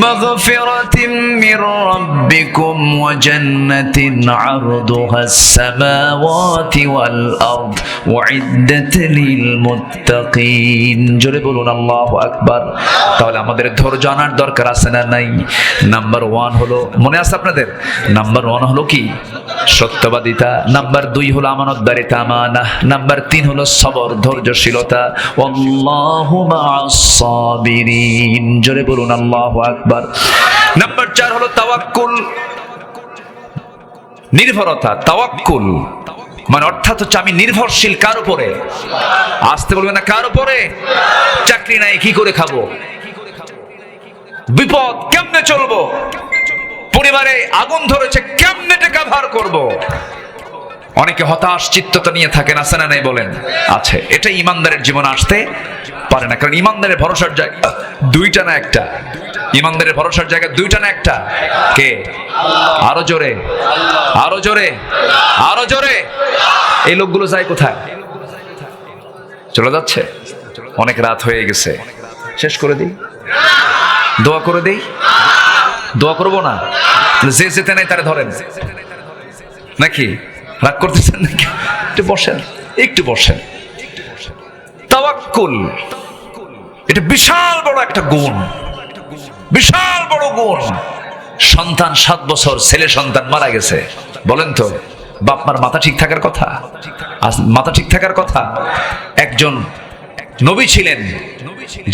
মাগফিরাতিম মির রাব্বিকুম ওয়া জান্নাতিন আরদুহাস সামাওয়াতি ওয়াল আরদ উইদ্দাত লিল মুত্তাকিন। জোরে বলুন আল্লাহু আকবার। তাহলে আমাদের ধৈর্য আনার দরকার আছে না নাই? নাম্বার 1 হলো, মনে আছে আপনাদের? নাম্বার 1 হলো কি? সত্যবাদিতা। নাম্বার 2 হলো আমানতদারিতা, আমানা। নাম্বার 3 হলো সবর, ধৈর্যশীলতা। আল্লাহু মা'আস সাবিরিন। জোরে বলুন আল্লাহু আকবার। নাম্বার 4 হলো তাওয়াক্কুল, নির্ভরতা। তাওয়াক্কুল মানে অর্থাৎ হচ্ছে আমি নির্ভরশীল কার উপরে? আসতে বলবেন না, কার উপরে? চাকরি নাই, কি করে খাবো? বিপদ কেমনে চলবো? পরিবারে আগুন ধরেছে, কেমনে টাকা ধার করবো? অনেকে হতাশ চিত্ততা নিয়ে থাকেন, আছে না নাই বলেন? আছে। এটা ইমানদারের জীবনে আসতে পারে না, কারণ ইমানদারের ভরসার জায়গা দুইটা না একটা। ইমানদারের ভরসার জায়গা দুইটা না একটা। কে? আরো জোরে, আরো জোরে, আরো জোরে। এই লোকগুলো যায় কোথায়? চলে যাচ্ছে। অনেক রাত হয়ে গেছে, শেষ করে দিই, দোয়া করে দিই। দোয়া করবো না? যে যেতে নাই তারা ধরেন নাকি? রাগ করতেছেন নাকি? একটু বসেন, একটু বসেন। তাওয়াক্কুল এটা বিশাল বড় একটা গুণ, বিশাল বড় গুণ। সন্তান 7 বছর, ছেলে সন্তান মারা গেছে, বলেন তো বাপ মার মাথা ঠিক থাকার কথা? মাথা ঠিক থাকার কথা। একজন নবী ছিলেন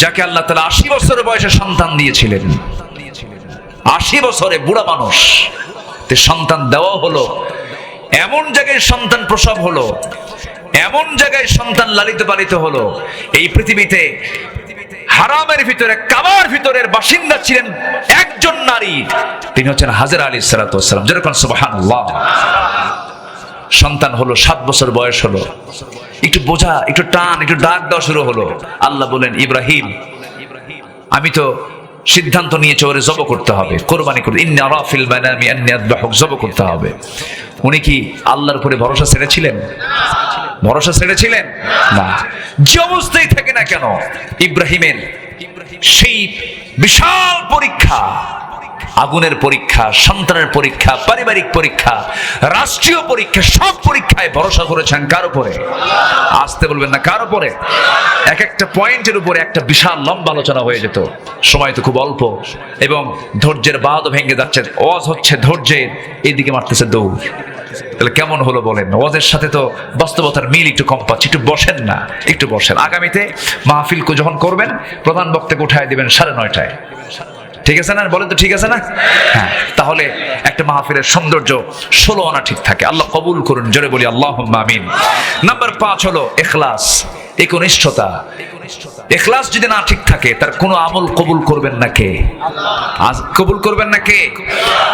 যাকে আল্লাহ তাআলা 80 বছরের বয়সে সন্তান দিয়েছিলেন। 80 বছরে বুড়া মানুষ, সন্তান দেওয়া হলো, এমন জায়গায় সন্তান প্রসব হলো, এমন জায়গায় সন্তান লালিত পালিত হলো। এই পৃথিবীতে হারামের ভিতরে, কাবার ভিতরের বাসিন্দা ছিলেন একজন নারী, তিনি হচ্ছেন হাজরা আলাইহিস সালাতু ওয়াস সালাম। যেরকম সুবহানাল্লাহ। সন্তান হলো, 7 বছর বয়স হলো, একটু বোঝা, একটু টান, একটু ডাক দেওয়া শুরু হলো। আল্লাহ বলেন, ইব্রাহিম আমি তো সিদ্ধান্ত নিয়েছে ওরে জব করতে হবে, কোরবানি করতে, ইন্নী আরা ফিল মানামি আন্নী আযবাহুক, জব করতে হবে। উনি কি আল্লাহর উপরে ভরসা ছেড়েছিলেন? ভরসা ছেড়েছিলেন না। যে অবস্থায় থাকে না কেন, ইব্রাহিমের সেই বিশাল পরীক্ষা, আগুনের পরীক্ষা, সন্তানের পরীক্ষা, পারিবারিক পরীক্ষা, রাষ্ট্রীয় পরীক্ষা, সব পরীক্ষায় ভরসা করেছেন কার উপরে? আসতে বলবেন না, কার উপরে? এক একটা পয়েন্টের উপরে একটা বিশাল লম্বা আলোচনা হয়ে যেত। সময় তো খুব অল্প, এবং ধৈর্যের বাঁধও ভেঙে যাচ্ছে। ওয়াজ হচ্ছে ধৈর্যের, এইদিকে মারতেছে দৌড়। তাহলে কেমন হলো বলেন? ওয়াজের সাথে তো বাস্তবতার মিল একটু কম পাচ্ছি। একটু বসেন না, একটু বসেন। আগামীতে মাহফিল যখন করবেন, প্রধান বক্তাকে উঠায় দিবেন 9:30টায়। ঠিক আছে না? বলেন তো ঠিক আছে না? হ্যাঁ, তাহলে একটা মাহফিলের সৌন্দর্য 16 আনা ঠিক থাকে। আল্লাহ কবুল করুন, জোরে বলি আল্লাহুম্মা আমিন। নাম্বার 5 হলো ইখলাস, একনিষ্ঠতা। ইখলাস যদি না ঠিক থাকে, তার কোনো আমল কবুল করবেন না কে? কবুল করবেন না কে?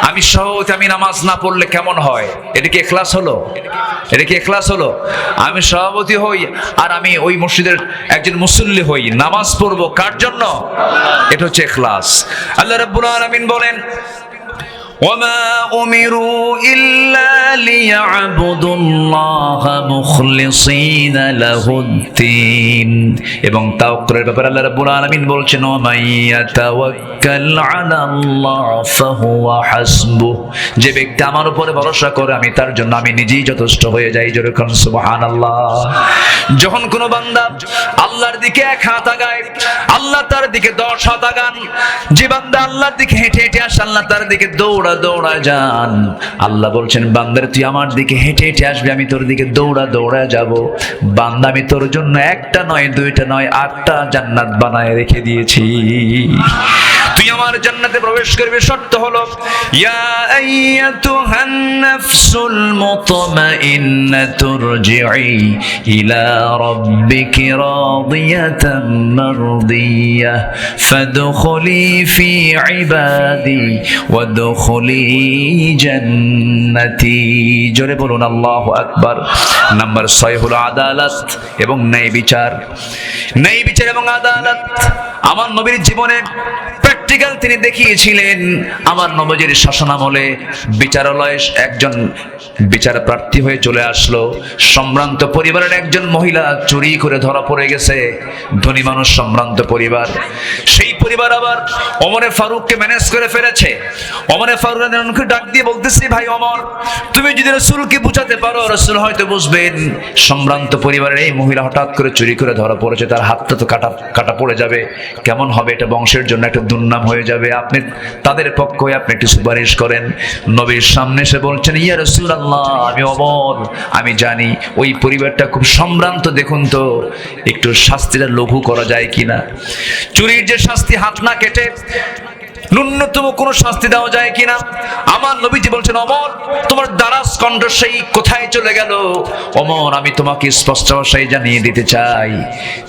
আমি সহজ, আমি নামাজ না পড়লে কেমন হয়? এটা কি ইখলাস হলো? এটা কি ইখলাস হলো? আমি সভাপতি হই আর আমি ওই মসজিদের একজন মুসল্লি হই, নামাজ পড়বো কার জন্য? এটা হচ্ছে ইখলাস। আল্লাহ রাব্বুল আলামিন বলেন, وما أمروا إلا ليعبدوا الله مخلصين له الدين। এবং তাওয়াক্কুলের ব্যাপারে আল্লাহ রাব্বুল আলামিন বলছেন, ومن يتوكل على الله فهو حسبه। যে ব্যক্তি আমার উপরে ভরসা করে, আমি তার জন্য আমি নিজেই যথেষ্ট হয়ে যাই। যেরকম সুবহানাল্লাহ। যখন কোনো বান্দা আল্লাহর দিকে 1 হাত আগায়, আল্লাহ তার দিকে 10 হাত আগান। যে বান্দা আল্লাহর দিকে হেঁটে হেঁটে আসে, আল্লাহ তার দিকে দৌড়া দৌড়া যান। আল্লাহ বলছেন, বান্দার তুই আমার দিকে হেঁটে হেঁটে আসবি, আমি তোর দিকে দৌড়া দৌড়া যাব। বান্দা, আমি তোর জন্য 1টা নয়, 2টা নয়, 8টা জান্নাত বানায় রেখে দিয়েছি। তুই আমার জান্নাতে প্রবেশ করবি, শর্ত হলো, ইয়া আইয়াতুহান নাফসুল মুতমাইন্নাতু রজিই ইলা রাব্বিকি রাদিয়াতাম মারদিয়াহ ফাদখুলি ফি ইবাদি ওয়াদখুলি জান্নাতি। জোরে বলুন আল্লাহু আকবার। নাম্বার 6 হলো আদালত এবং ন্যায় বিচার। ন্যায় বিচার এবং আদালত আমার নবীর জীবনে প্র্যাকটিক্যাল তিনি দেখিয়েছিলেন। আমার নবীর শাসনামলে বিচারালয়ে একজন বিচার প্রার্থী হয়ে চলে আসলো। সম্ভ্রান্ত পরিবারের একজন মহিলা চুরি করে ধরা পড়ে গেছে। ধনী মানুষ, সম্ভ্রান্ত পরিবার। সেই পরিবার আবার ওমরে ফারুককে ম্যানেজ করে ফেলেছে। ওমরে ফারুককে ডাক দিয়ে বলতেছি, ভাই ওমর, তুমি যদি রাসূলকে বুঝাতে পারো, রাসূল হয়তো বুঝবেন। সম্ভ্রান্ত পরিবারের এই মহিলা হঠাৎ করে চুরি করে ধরা পড়েছে, তার হাতটা তো কাটা পড়ে যাবে, কেমন হবে? এটা বংশের জন্য একটা দুর্নাম হয়ে যাবে। আপনি তাদের পক্ষ হয়ে আপনি একটু সুপারিশ করেন। নবীর সামনে এসে বলছেন, ইয়া রাসূলুল্লাহ, আমি ওমর, আমি জানি ওই পরিবারটা খুব সম্ভ্রান্ত, দেখুন তো একটু শাস্তিটা লঘু করা যায় কিনা। চুরির যে শাস্তি, হাত না কেটে ন্যূনতম কোন শাস্তি দেওয়া যায় কিনা। আমার নবীজি বলছেন, ওমর, তোমার দারাজ কণ্ঠ সেই কোথায় চলে গেল? ওমর, আমি তোমাকে স্পষ্ট ভাষায় জানিয়ে দিতে চাই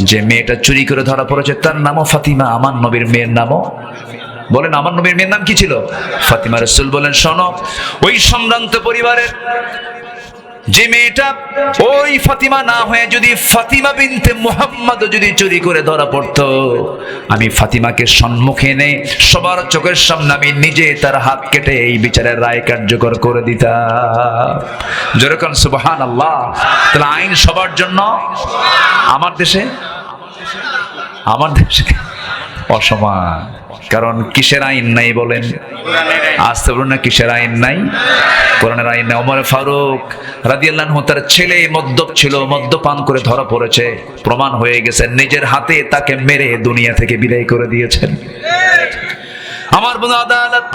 যে মেয়েটা চুরি করে ধরা পড়েছে, তার নামও ফাতিমা। আমার নবীর মেয়ের নামও বলেন, আমার নবীর মেয়ের নাম কি ছিল? ফাতিমা। রাসূল বলেন, শোনো, ওই সম্ভ্রান্ত পরিবারের যে মেয়েটা ওই ফাতিমা না হয়ে যদি ফাতিমা বিনতে মুহাম্মদ যদি চুরি করে ধরা পড়তো, আমি ফাতিমাকে সম্মুখে এনে সবার চোখের সামনে আমি নিজে তার হাত কেটে এই বিচারের রায় কার্যকর করে দিতাম। যেরকম সুবহানাল্লাহ। তাহলে আইন সবার জন্য। আমার দেশে অসমান। কারণ কিসের আইন নাই বলেন? আসতে বলুন না, কিসের আইন নাই? কোরআনের আইন নাই। ওমর ফারুক রাদিয়াল্লাহু আনহু তার ছেলে মদ্যপ ছিল, মদ্যপান করে ধরা পড়েছে, প্রমাণ হয়ে গেছে, নিজের হাতে তাকে মেরে দুনিয়া থেকে বিদায় করে দিয়েছেন। আমার বন্ধু আদালত,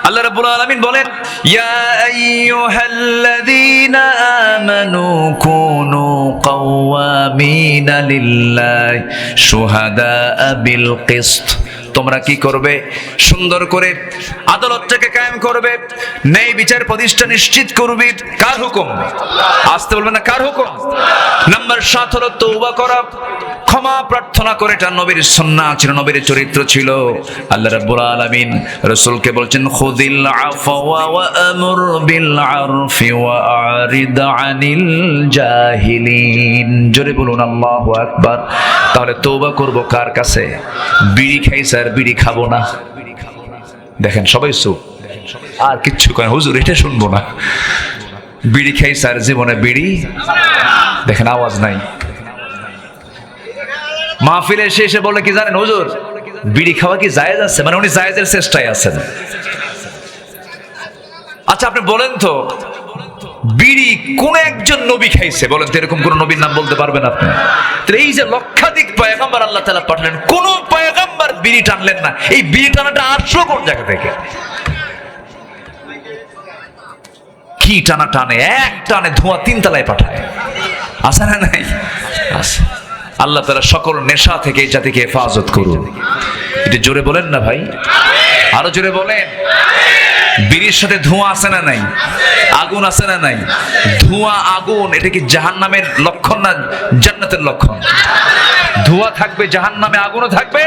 আল্লাহ রাব্বুল আলামিন বলেন, ইয়া আইয়ুহাল্লাযীনা আমানু কুনু কাওয়ামিনা লিল্লাহি শুহাদাআ বিল কিসত। তোমরা কি করবে? সুন্দর করে আদালতটাকে কায়েম করবে, ন্যায় বিচার প্রতিষ্ঠা নিশ্চিত করবে। কার হুকুম? আসতে বলবেন না, কার হুকুম? নাম্বার 7 হলো তওবা করা, ক্ষমা প্রার্থনা করে। এটা নবীর সুন্নাহ ছিল, নবীর চরিত্র ছিল। আল্লাহ রাব্বুল আলামিন রাসূলকে বলছেন, খুযিল আফওয়া ওয়া আমর বিল আরফি ওয়া আরিদ আনিল জাহিলিন। জোরে বলুন আল্লাহু আকবার। তাহলে তওবা করব কার কাছে? বিড়ি খাই স্যার, বিড়ি খাবো না। দেখেন সবাই চুপ, আর কিচ্ছু কয় হুজুর এটা শুনবো না। বিড়ি খাই স্যার, জীবনে বিড়ি, দেখেন আওয়াজ নাই। মাহফিলে এসে বলে কি জানেন, হুজুর বিড়ি খাওয়া কি জায়েজ আছে? মানে উনি জায়েজের চেষ্টায় আছেন। আচ্ছা আপনি বলেন তো, বিড়ি কোন একজন নবী খাইছে বলেন তো? এরকম কোন নবীর নাম বলতে পারবেন আপনি? এই যে লক্ষাধিক পয়গম্বর আল্লাহ তাআলা পাঠালেন, কোন পয়গম্বর বিড়ি টানলেন না। এই বিড়ি টানাটা আসলো কোন জায়গা থেকে? কি টানা টানে, এক টানে ধোঁয়া 3 তলায় পাঠায়। আছে না নাই? আছে। আল্লাহ তাআলা সকল নেশা থেকে এই জাতিকে হেফাজত করুন। এটা জোরে বলেন না ভাই, আরো জোরে বলেন। বিড়ির সাথে ধোঁয়া আছে না নাই? আগুন আছে না নাই? ধোঁয়া আগুন, এটা কি জাহান্নামের লক্ষণ না জান্নাতের লক্ষণ? ধোঁয়া থাকবে জাহান্নামে, আগুনও থাকবে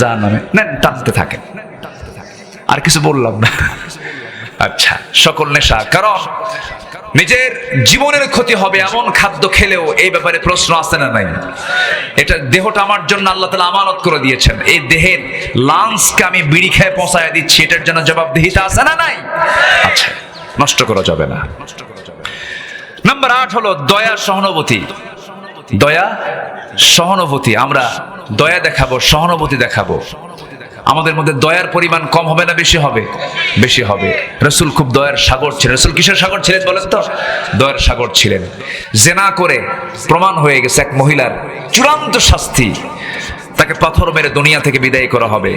জাহান্নামে। নেন টানতে থাকে, আর কিছু বললাম না। আচ্ছা, সকল নেশা, কারণ নিজের জীবনের ক্ষতি হবে এমন খাদ্য খেলেও এই ব্যাপারে প্রশ্ন আছে না নাই? এটা দেহটা আমার জন্য আল্লাহ তাআলা আমানত করে দিয়েছেন। এই দেহের লাঞ্চকে আমি বিড়ি খেয়ে পৌঁছায় দিচ্ছি, এটার জন্য জবাবদিহিতা আছে না নাই? আচ্ছা, নষ্ট করা যাবে না। নাম্বার 8 হলো দয়া সহানুভূতি। দয়া সহানুভূতি, আমরা দয়া দেখাবো, সহানুভূতি দেখাবো। আমাদের মধ্যে দয়ার পরিমাণ কম হবে না বেশি হবে? বেশি হবে। রাসূল খুব দয়ার সাগর ছিলেন। রাসূল কিসের সাগর ছিলেন বলেন তো? দয়ার সাগর ছিলেন। জেনা করে প্রমাণ হয়ে গেছে এক মহিলার চূড়ান্ত শাস্তি, তাকে পাথর মেরে দুনিয়া থেকে বিদায় করা হবে।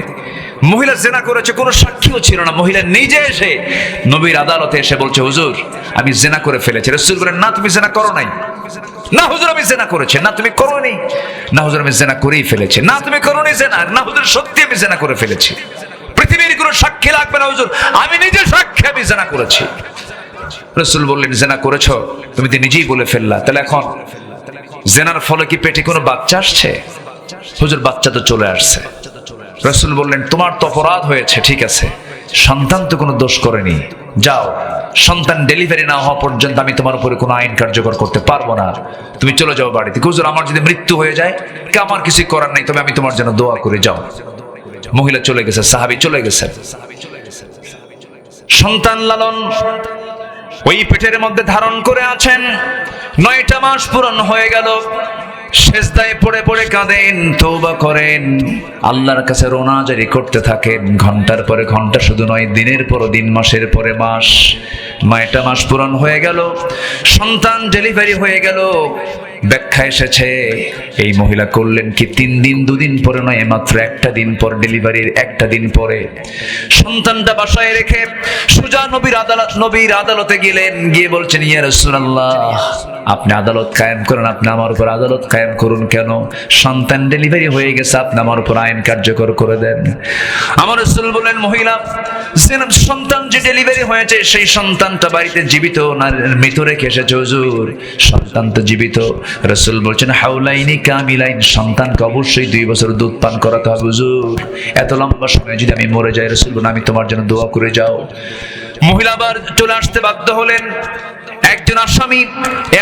মহিলা জেনা করেছে, কোনো সাক্ষীও ছিল না। মহিলা নিজে এসে নবীর আদালতে এসে বলছে, হুজুর আমি জেনা করে ফেলেছি। রাসূল বলেন, না তুমি জেনা করো নাই। না হুজুর আমি জেনা করেছি। না তুমি করোনি। না হুজুর আমি জেনা করেই ফেলেছি। না তুমি করোনি জেনা। না হুজুর সত্যি আমি জেনা করে ফেলেছি। পৃথিবীর কোনো সাক্ষী লাগবে না হুজুর, আমি নিজে সাক্ষী আমি জেনা করেছি। রাসূল বললেন, জেনা করেছো? তুমি তো নিজেই বলে ফেললা। তাহলে এখন জেনার ফলে কি পেটে কোনো বাচ্চা আসছে? হুজুর বাচ্চা তো চলে আসছে। রাসূল বললেন, তোমার তো অপরাধ হয়েছে, ঠিক আছে, সন্তান তো কোনো দোষ করেনি, যাও সন্তান ডেলিভারি না হওয়া পর্যন্ত আমি তোমার উপরে কোনো আইন কার্যকর করতে পারবো না, তুমি চলে যাও বাড়িতে। হুজুর আমার যদি মৃত্যু হয়ে যায়, আমার কিছু করার নাই, তবে আমি তোমার জন্য দোয়া করে যাও। মহিলা চলে গেছে, সাহাবী চলে গেছেন। সন্তান লালন ওই পেটের মধ্যে ধারণ করে আছেন। 9টা মাস পূরণ হয়ে গেল। সেজদায় পড়ে পড়ে কাঁদেন, তওবা করেন, আল্লাহর কাছে রোনাজারি করতে থাকেন। ঘন্টার পরে ঘন্টা, শুধু নয়, দিনের পর দিন, মাসের পরে মাস। 9টা মাস পূরণ হয়ে গেল, সন্তান ডেলিভারি হয়ে গেল। ব্যাখ্যা এসেছে, এই মহিলা করলেন কি 3 দিন 2 দিন পরে নয়, মাত্র 1টা দিন পর, ডেলিভারির 1টা দিন পরে সন্তানটা বাসায় রেখে সোজা নবীর আদালতে গেলেন। গিয়ে বলছেন, ইয়া রাসূলুল্লাহ আপনি আদালত কায়েম করেন, আপনি আমার উপর আদালত কায়েম করুন। কেন? সন্তান ডেলিভারি হয়ে গেছে, আপনি আমার উপর আইন কার্যকর করে দেন। আমার রাসূল বলেন, মহিলা সন্তান যে ডেলিভারি হয়েছে সেই সন্তানটা বাড়িতে জীবিত না মৃত রেখে এসেছে? হুজুর সন্তান তো জীবিত। রাসূল বলছেন, হাউলাইনি কামিলাইন, সন্তানকে অবশ্যই 2 বছর দুধ পান করাতে হবে। হুজুর এত লম্বা সময় যদি আমি মরে যাই, রাসূল বলেন, আমি তোমার জন্য দোয়া করে যাও। মহিলা আবার চলে আসতে বাধ্য হলেন। একজন আসামি,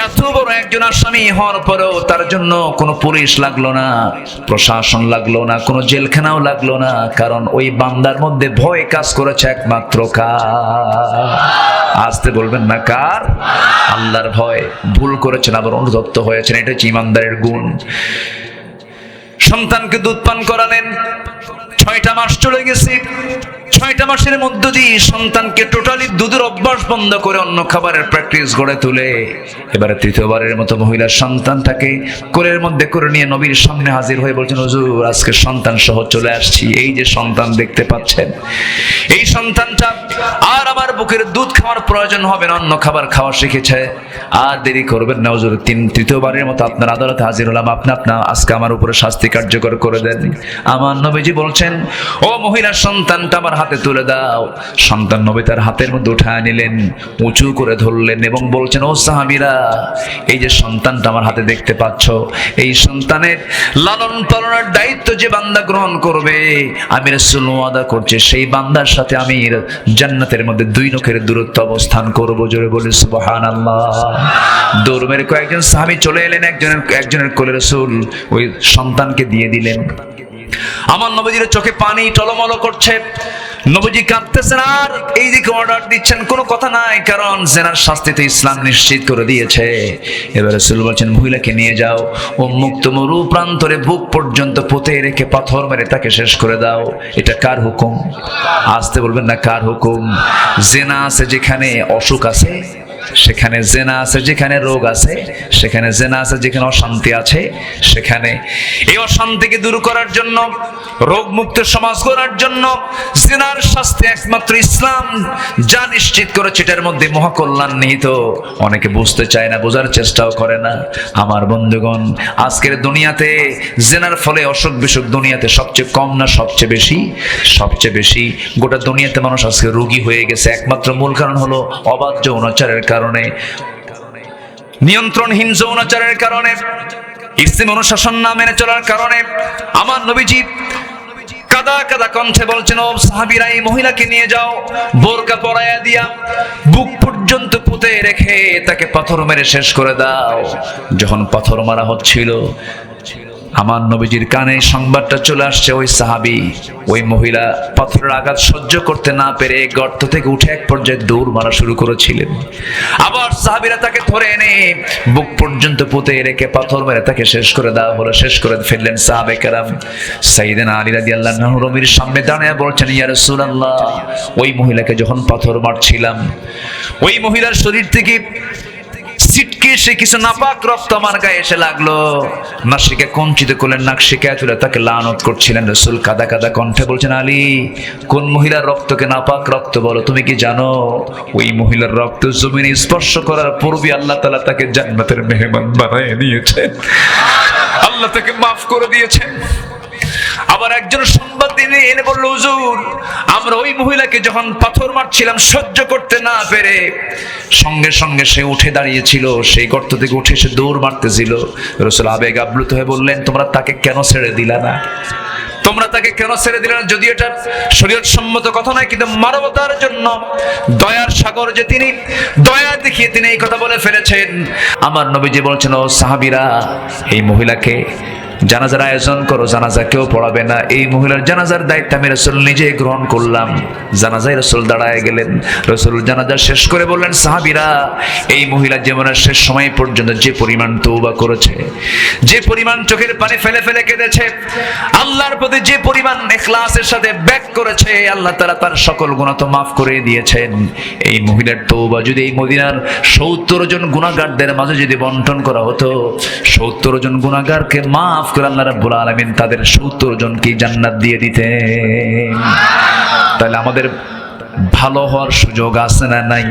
এত বড় একজন আসামি হওয়ার পরেও তার জন্য কোনো পুলিশ লাগলো না, প্রশাসন লাগলো না, কোনো জেলখানাও লাগলো না, কারণ ওই বান্দার মধ্যে ভয় কাজ করেছে একমাত্র কার? আসতে বলবেন না কার? আল্লাহর ভয়। ভুল করেছেন আবার অনুতপ্ত হয়েছেন, এটা হচ্ছে ইমানদারের গুণ। সন্তানকে দুধ পান করালেন, 6টা মাস চলে গেছে। 6টা মাসের মধ্য দিয়ে সন্তানকে টোটালি দুধের অভ্যাস বন্ধ করে অন্য খাবারের প্র্যাকটিস গড়ে তুলে এবারে 3য়বারের মতো মহিলার সন্তানটাকে কোলের মধ্যে করে নিয়ে নবীর সামনে হাজির হয়ে বলছেন, হুজুর আজকে সন্তান সহ চলে আসছি, এই যে সন্তান দেখতে পাচ্ছেন, এই সন্তানটা আর আমার বুকের দুধ খাওয়ার প্রয়োজন হবে না, অন্য খাবার খাওয়া শিখেছে, আর দেরি করবেন না হুজুর, 3য়বারের মতো আপনার আদালতে হাজির হলাম, আপনি আজকে আমার উপরে শাস্তি কার্যকর করে দেন। আমার নবীজি বলছেন, ও মহিলার সন্তানটা আমার হাতে তুলে দাও। সন্তান নবী তার হাতের মধ্যে উঠায় নিলেন, উঁচু করে ধরলেন এবং বলছেন, ও সাহাবীরা, এই যে সন্তানটা আমার হাতে দেখতে পাচ্ছ, এই সন্তানের লালন পালনের দায়িত্ব যে বান্দা গ্রহণ করবে, আমি রাসূল ওয়াদা করছি সেই বান্দার সাথে আমি জান্নাতের মধ্যে 2 নখের দূরত্ব অবস্থান করব। জোরে বলি সুবহানাল্লাহ। দৌড় মেরে কয়েকজন সাহাবী চলে এলেন, একজনের কোলে রাসূল ওই সন্তানকে দিয়ে দিলেন। আমার নবীজির চোখে পানি টলমল করছে, নবীজি কাঁদতেছেন আর এইদিকে অর্ডার দিচ্ছেন, কোনো কথা নাই, কারণ জেনার শাস্তিতে ইসলাম নিশ্চিত করে দিয়েছে। এবার রাসূল বলছেন, মহিলাকে নিয়ে যাও, ও মুক্ত মরু প্রান্তরে বুক পর্যন্ত পুঁতে রেখে পাথর মেরে তাকে শেষ করে দাও। এটা কার হুকুম? আসতে বলবেন না কার হুকুম? জেনা আছে যেখানে অসুখ আছে সেখানে জেনা আছে, যেখানে রোগ আছে সেখানে জেনা আছে, যেখানে অশান্তি আছে সেখানে এই অশান্তিকে দূর করার জন্য, রোগ মুক্ত সমাজ করার জন্য জেনার শাস্তি একমাত্র ইসলাম যা নিশ্চিত করেছে এটার মধ্যে মহাকল্যাণ নিহিত। অনেকে বুঝতে চায় না, বোঝার চেষ্টাও করে না। আমার বন্ধুগণ, আজকের দুনিয়াতে জেনার ফলে অসুখ বিসুখ দুনিয়াতে সবচেয়ে কম না সবচেয়ে বেশি? সবচেয়ে বেশি। গোটা দুনিয়াতে মানুষ আজকে রোগী হয়ে গেছে, একমাত্র মূল কারণ হলো অবাধ যৌনাচারের কারণে, নিয়ন্ত্রণহীন যৌনাচারের কারণে, ইসলামী অনুশাসন না মেনে চলার কারণে। আমার নবীজি কাদা কাদা কণ্ঠে বলছেন, ও সাহাবীরা, এই মহিলাকে নিয়ে যাও, বোরকা পরাইয়া দিয়া বুক পর্যন্ত পুঁতে রেখে তাকে পাথর মেরে শেষ করে দাও। যখন পাথর মারা হচ্ছিল, আমার নবীজির কানে সংবাদটা চলে আসছে, ওই সাহাবী, ওই মহিলা পাথরের আঘাত সহ্য করতে না পেরে গর্ত থেকে উঠে এক পর্যায়ে দৌড় মারা শুরু করেছিলেন। আবার সাহাবীরা তাকে ধরে এনে বুক পর্যন্ত পুঁতে রেখে পাথর মেরে তাকে শেষ করে দেওয়া হলো, শেষ করে ফেললেন। সাহাবে কেরাম সাইয়েদনা আলী রাদিয়াল্লাহু আনহু নবীর সামনে দাঁড়িয়ে বলছেন, ইয়া রাসূলুল্লাহ, ওই মহিলাকে যখন পাথর মারছিলাম, ওই মহিলার শরীর থেকে ছিটকে সে কিছু নাপাক রক্ত আমার গায়ে এসে লাগলো। নাসিকে কঞ্চিত করলেন, নাক শিকায় তুলে তাকে লানত করছিলেন। রাসূল কাদা কাদা কণ্ঠে বলছেন, আলী, কোন মহিলার রক্তকে নাপাক রক্ত বলো? তুমি কি জানো ওই মহিলার রক্ত জমিনে স্পর্শ করার পূর্বে আল্লাহ তাআলা তাকে জান্নাতের মেহমান বানিয়ে দিয়েছেন, আল্লাহ তাকে মাফ করে দিয়েছেন। আবার একজন সংবাদ দিয়ে এনে বলল, হুজুর, আমরা ওই মহিলাকে যখন পাথর মারছিলাম সহ্য করতে না পেরে সঙ্গে সঙ্গে সে উঠে দাঁড়িয়েছিল, সেই গর্ত থেকে উঠে সে দৌড় মারতেছিল। রাসূল আবেগ আপ্লুত হয়ে বললেন, তোমরা তাকে কেন ছেড়ে দিলা না? তোমরা তাকে কেন ছেড়ে দিলে না? যদিও এটা শরীয়ত সম্মত কথা নয়, কিন্তু মানবতার জন্য দয়ার সাগর যে তিনি, দয়া দেখিয়ে তিনি এই কথা বলে ফেলেছেন। আমার নবীজি বলছেন, ও সাহাবীরা, এই মহিলাকে জানাজার আয়োজন করো, জানাজা কেউ পড়াবে না। এই মহিলার জানাজার দায়িত্ব আমি রাসূল নিজে গ্রহণ করলাম। জানাজায় রাসূল দাঁড়ায় গেলেন। রাসূল জানাজা শেষ করে বললেন, সাহাবীরা, এই মহিলা জীবনের শেষ সময় পর্যন্ত যে পরিমাণ তওবা করেছে, যে পরিমাণ চোখের পানি ফেলে ফেলে কেঁদেছে, আল্লাহর প্রতি যে পরিমাণ ইখলাসের সাথে ব্যাক করেছে, আল্লাহ তাআলা তার সকল গুনাহ তো মাফ করে দিয়েছেন। এই মহিলার তওবা যদি এই মদিনার 70 জন গুনাহগারদের মাঝে যদি বন্টন করা হতো, 70 জন গুনাহগারকে মাফ করে আল্লাহ রাব্বুল আলামিন তাদের 70 জনকে জান্নাত দিয়ে দিতেন। তাহলে আমাদের ভালো হওয়ার সুযোগ আছে না নাই?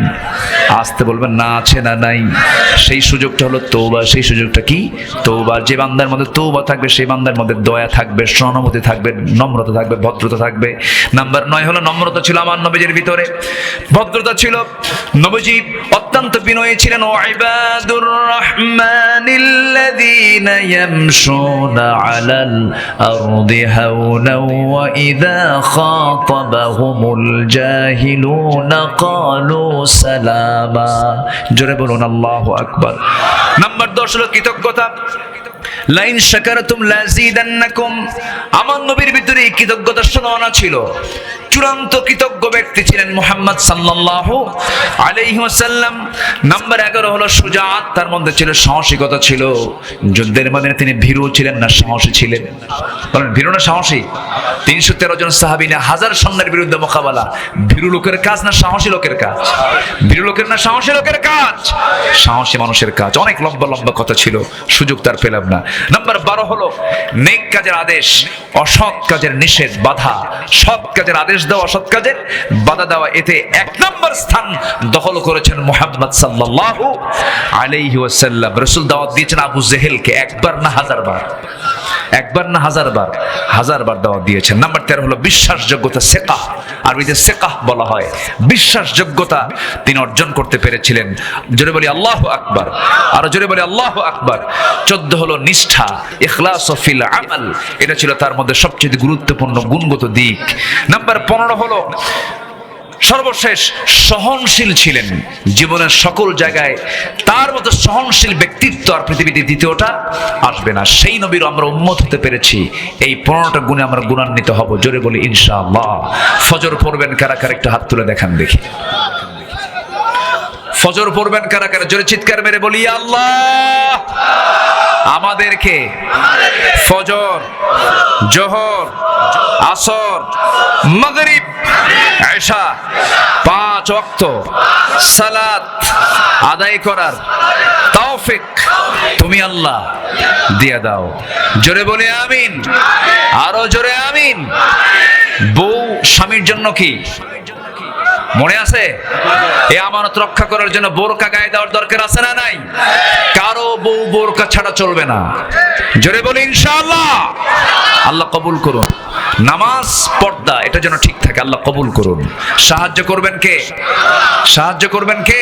আসতে বলবেন না, আছে না নাই? সেই সুযোগটা হলো তওবা। সেই সুযোগটা কি? তওবা। যে বান্দার মধ্যে তওবা থাকবে, সেই বান্দার মধ্যে দয়া থাকবে, সহানুভূতি থাকবে, নম্রতা থাকবে, ভদ্রতা থাকবে। নাম্বার 9 হলো নম্রতা ছিল আমার নবীজির ভিতরে, ভদ্রতা ছিল। নবীজি অত্যন্ত বিনয়ী ছিলেন। ও ইবাদুর রহমানিল্লাযীনা ইয়ামশুনা আলাল আরদি হাওনা ওয়া ইযা খাতাবাহুমুল জাহিলুনা জাহিলুনা ক্বালু সালামা। জোরে বলুন আল্লাহু আকবার। নাম্বার 10 হলো কৃতজ্ঞতা। লাইন শাকারতুম লাযীদান্নাকুম। আমার নবীর ভিতরে কৃতজ্ঞতার সুননা ছিল। চূড়ান্ত কৃতজ্ঞ ব্যক্তি ছিলেন মুহাম্মদ সাল্লাল্লাহু আলাইহি ওয়াসাল্লাম। নাম্বার 11 হলো সুজাআত, তার মধ্যে ছিল সাহসিকতা ছিল। যুদ্ধের ময়দানে তিনি ভীরু ছিলেন না সাহসী ছিলেন? বলেন ভীরু না সাহসী? 313 জন সাহাবী নিয়ে হাজার সৈন্যের বিরুদ্ধে মোকাবেলা। ভীরু লোকের কাজ না সাহসী লোকের কাজ? ভীরু লোকের না সাহসী লোকের কাজ? সাহসী মানুষের কাজ। অনেক লম্বা লম্বা কথা ছিল, সুযোগ তার পেলাম না। নাম্বার 12 হলো নেক কাজের আদেশ, অসৎ কাজের নিষেধ বাধা। সৎ কাজের আদেশ দেওয়া, অসৎ কাজের বাধা দেওয়া, এতে 1 নম্বর স্থান দখল করেছেন মুহাম্মদ সাল্লাল্লাহু আলাইহি ওয়াসাল্লাম। রাসূল দাওয়াত দিয়েছেন আবু জেহেলকে একবার না হাজার বার, একবার না হাজার বার, হাজার বার দাওয়াত দিয়েছেন। নাম্বার 13 হলো বিশ্বাসযোগ্যতা, সেকাহ, আরবিতে সেকাহ বলা হয়। বিশ্বাসযোগ্যতা তিনি অর্জন করতে পেরেছিলেন। জোরে বলি আল্লাহু আকবার, আরো জোরে বলি আল্লাহু আকবার। 14 হলো নিষ্ঠা, ইখলাস ফিল আমাল, এটা ছিল তার মধ্যে সবচেয়ে গুরুত্বপূর্ণ গুণগত দিক। নাম্বার 15 হলো সর্বশেষ সহনশীল ছিলেন। জীবনের সকল জায়গায় তার মতো সহনশীল ব্যক্তিত্ব আর পৃথিবীতে দ্বিতীয়টা আসবে না। সেই নবীর আমরা উম্মত হতে পেরেছি। এই 15টা গুণে আমরা গুণান্বিত হব। জোরে বলি ইনশাআল্লাহ। ফজর পড়বেন কারা কারা, একটু হাত তুলে দেখান দেখি। ফজর পড়বেন কারা কারা, জোরে চিৎকার মেরে বলি আল্লাহ আমাদেরকে ফজর, জোহর, আসর, মাগরিব, ইশা 5 ওয়াক্ত সালাত আদায় করার তৌফিক তুমি আল্লাহ দিয়ে দাও। জোরে বলে আমিন, আরো জোরে আমিন। বউ স্বামীর জন্য কি মনে আছে? এই আমানত রক্ষা করার জন্য বোরকা গায়ে দেওয়ার দরকার আছে না নাই? কারো বউ বোরকা ছাড়া চলবে না। জোরে বলি ইনশাআল্লাহ। আল্লাহ কবুল করুন। নামাজ পর্দা এটা যেন ঠিক থাকে, আল্লাহ কবুল করুন। সাহায্য করবেন কে? সাহায্য করবেন কে?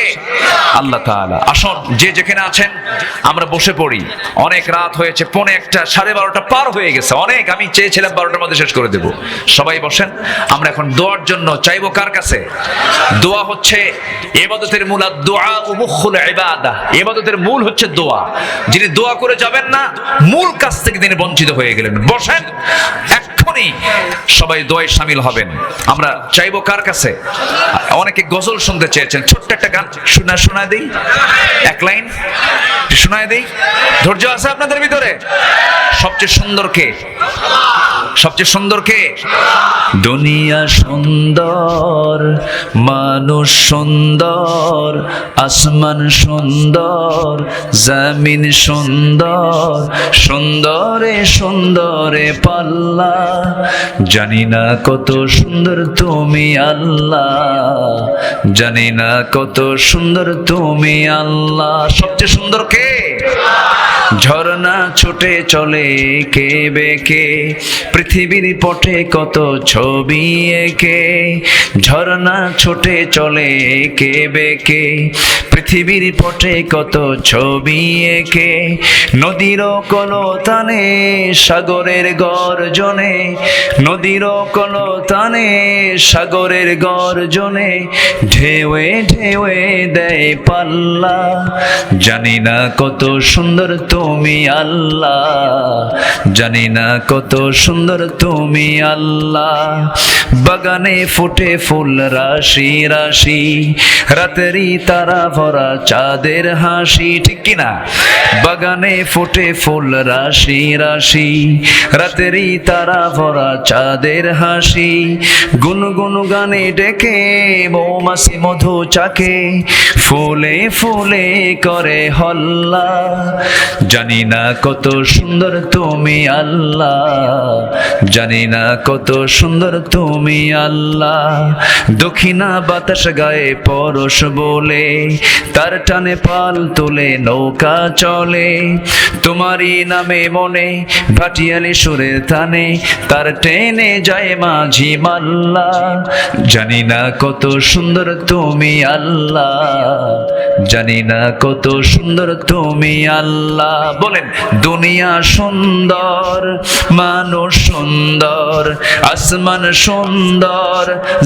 আল্লাহ তাআলা। আসুন যে যেখানে আছেন আমরা বসে পড়ি। অনেক রাত হয়েছে, 1:45 12:30 পার হয়ে গেছে অনেক। আমি চেয়েছিলাম 12টার মধ্যে শেষ করে দেব। সবাই বসেন। আমরা এখন দোয়ার জন্য চাইবো কার কাছে? দোয়া হচ্ছে ইবাদতের মূল। দোয়া মুখুল ইবাদাহ, ইবাদতের মূল হচ্ছে দোয়া। যিনি দোয়া করে যাবেন না, মূল কাজ থেকে তিনি বঞ্চিত হয়ে গেলেন। বসেন, এক্ষুনি সবাই দোয়ায় শামিল হবেন। আমরা চাইবো কার কাছে? অনেকে গজল শুনতে চেয়েছেন, ছোট্ট একটা গান শোনায় দিই, 1 লাইন শোনায় দিই। ধৈর্য আছে আপনাদের ভিতরে? সবচেয়ে সুন্দর কে? সবচেয়ে সুন্দর কে? দুনিয়া সুন্দর, মানুষ সুন্দর, আসমান সুন্দর, জমিন সুন্দর, সুন্দরে সুন্দরে পাল্লা। জানি না কত সুন্দর তুমি আল্লাহ, জানি না কত সুন্দর তুমি আল্লাহ। সবচেয়ে সুন্দর কে? ঝর্ণা ছুটে চলে কে বেকে, পৃথিবীর পটে কত ছবি এঁকে। ঝর্ণা ছুটে চলে কে বেকে, পৃথিবীর পটে কত ছবি এঁকে। নদীর কলতানে সাগরের গর্জনে, নদীর কলতানে সাগরের গর্জনে, ঢেউয়ে ঢেউয়ে দেয় পাল্লা। জানি না কত সুন্দর তুমি আল্লাহ, জানি না কত সুন্দর তুমি আল্লাহ। বাগানে ফুটে ফুল রাশি রাশি, রাতেরই তারা ভরা চাঁদের হাসি। ঠিক কিনা? বাগানে ফুটে ফুল রাশি রাশি, রাতেরই তারা ভরা চাঁদের হাসি। গুনগুন গানে ডেকে মৌমাছি মধু চাকে, ফুলে ফুলে করে হল্লা। জানি না কত সুন্দর তুমি আল্লাহ, জানি না কত সুন্দর তুমি আল্লাহ। দক্ষিণা বাতাস গায়ে পরশ বলে, তার টানে পাল তোলে নৌকা চলে। তোমারই নামে মনে ভাটিয়ালি সুরের তানে, তার টেনে যায় মাঝি মাল্লা। জানি না কত সুন্দর তুমি আল্লাহ, জানি না কত সুন্দর তুমি আল্লাহ। বলেন দুনিয়া সুন্দর, মানুষ সুন্দর, আসমান সুন্দর,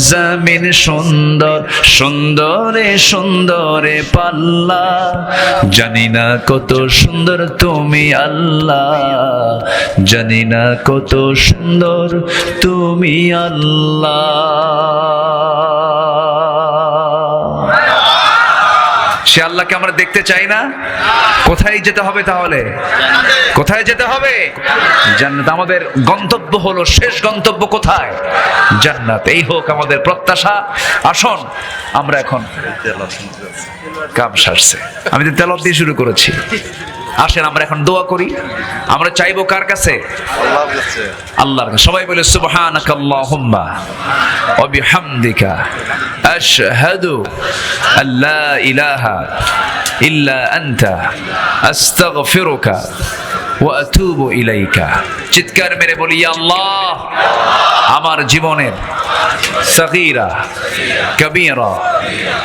জমিন সুন্দর, সুন্দরে সুন্দরে পাল্লা, জানি না কত সুন্দর তুমি আল্লাহ, জানি না কত সুন্দর তুমি আল্লাহ। সে আল্লাহকে আমরা দেখতে চাই না? কোথায় যেতে হবে তাহলে? কোথায় যেতে হবে? জান্নাত। আমাদের গন্তব্য হলো, শেষ গন্তব্য কোথায়? জান্নাত। এই হোক আমাদের প্রত্যাশা। আসুন আমরা এখন কাম সারছে, আমি তো তেলাওয়াত দিয়ে শুরু করেছি। আসেন আমরা এখন দোয়া করি। আমরা চাইবো কার কাছে? আল্লাহর কাছে। আল্লাহর কাছে। সবাই বলে সুবহানাকাল্লাহুম্মা ওয়া বিহামদিকা আশহাদু আল্লা ইলাহা ইল্লা আনতা আস্তাগফিরুকা ওয়া আতুবু ইলাইকা। চিৎকার মেরে বলি, ইয়া আল্লাহ, আমার জীবনের সগীরা কবীরা,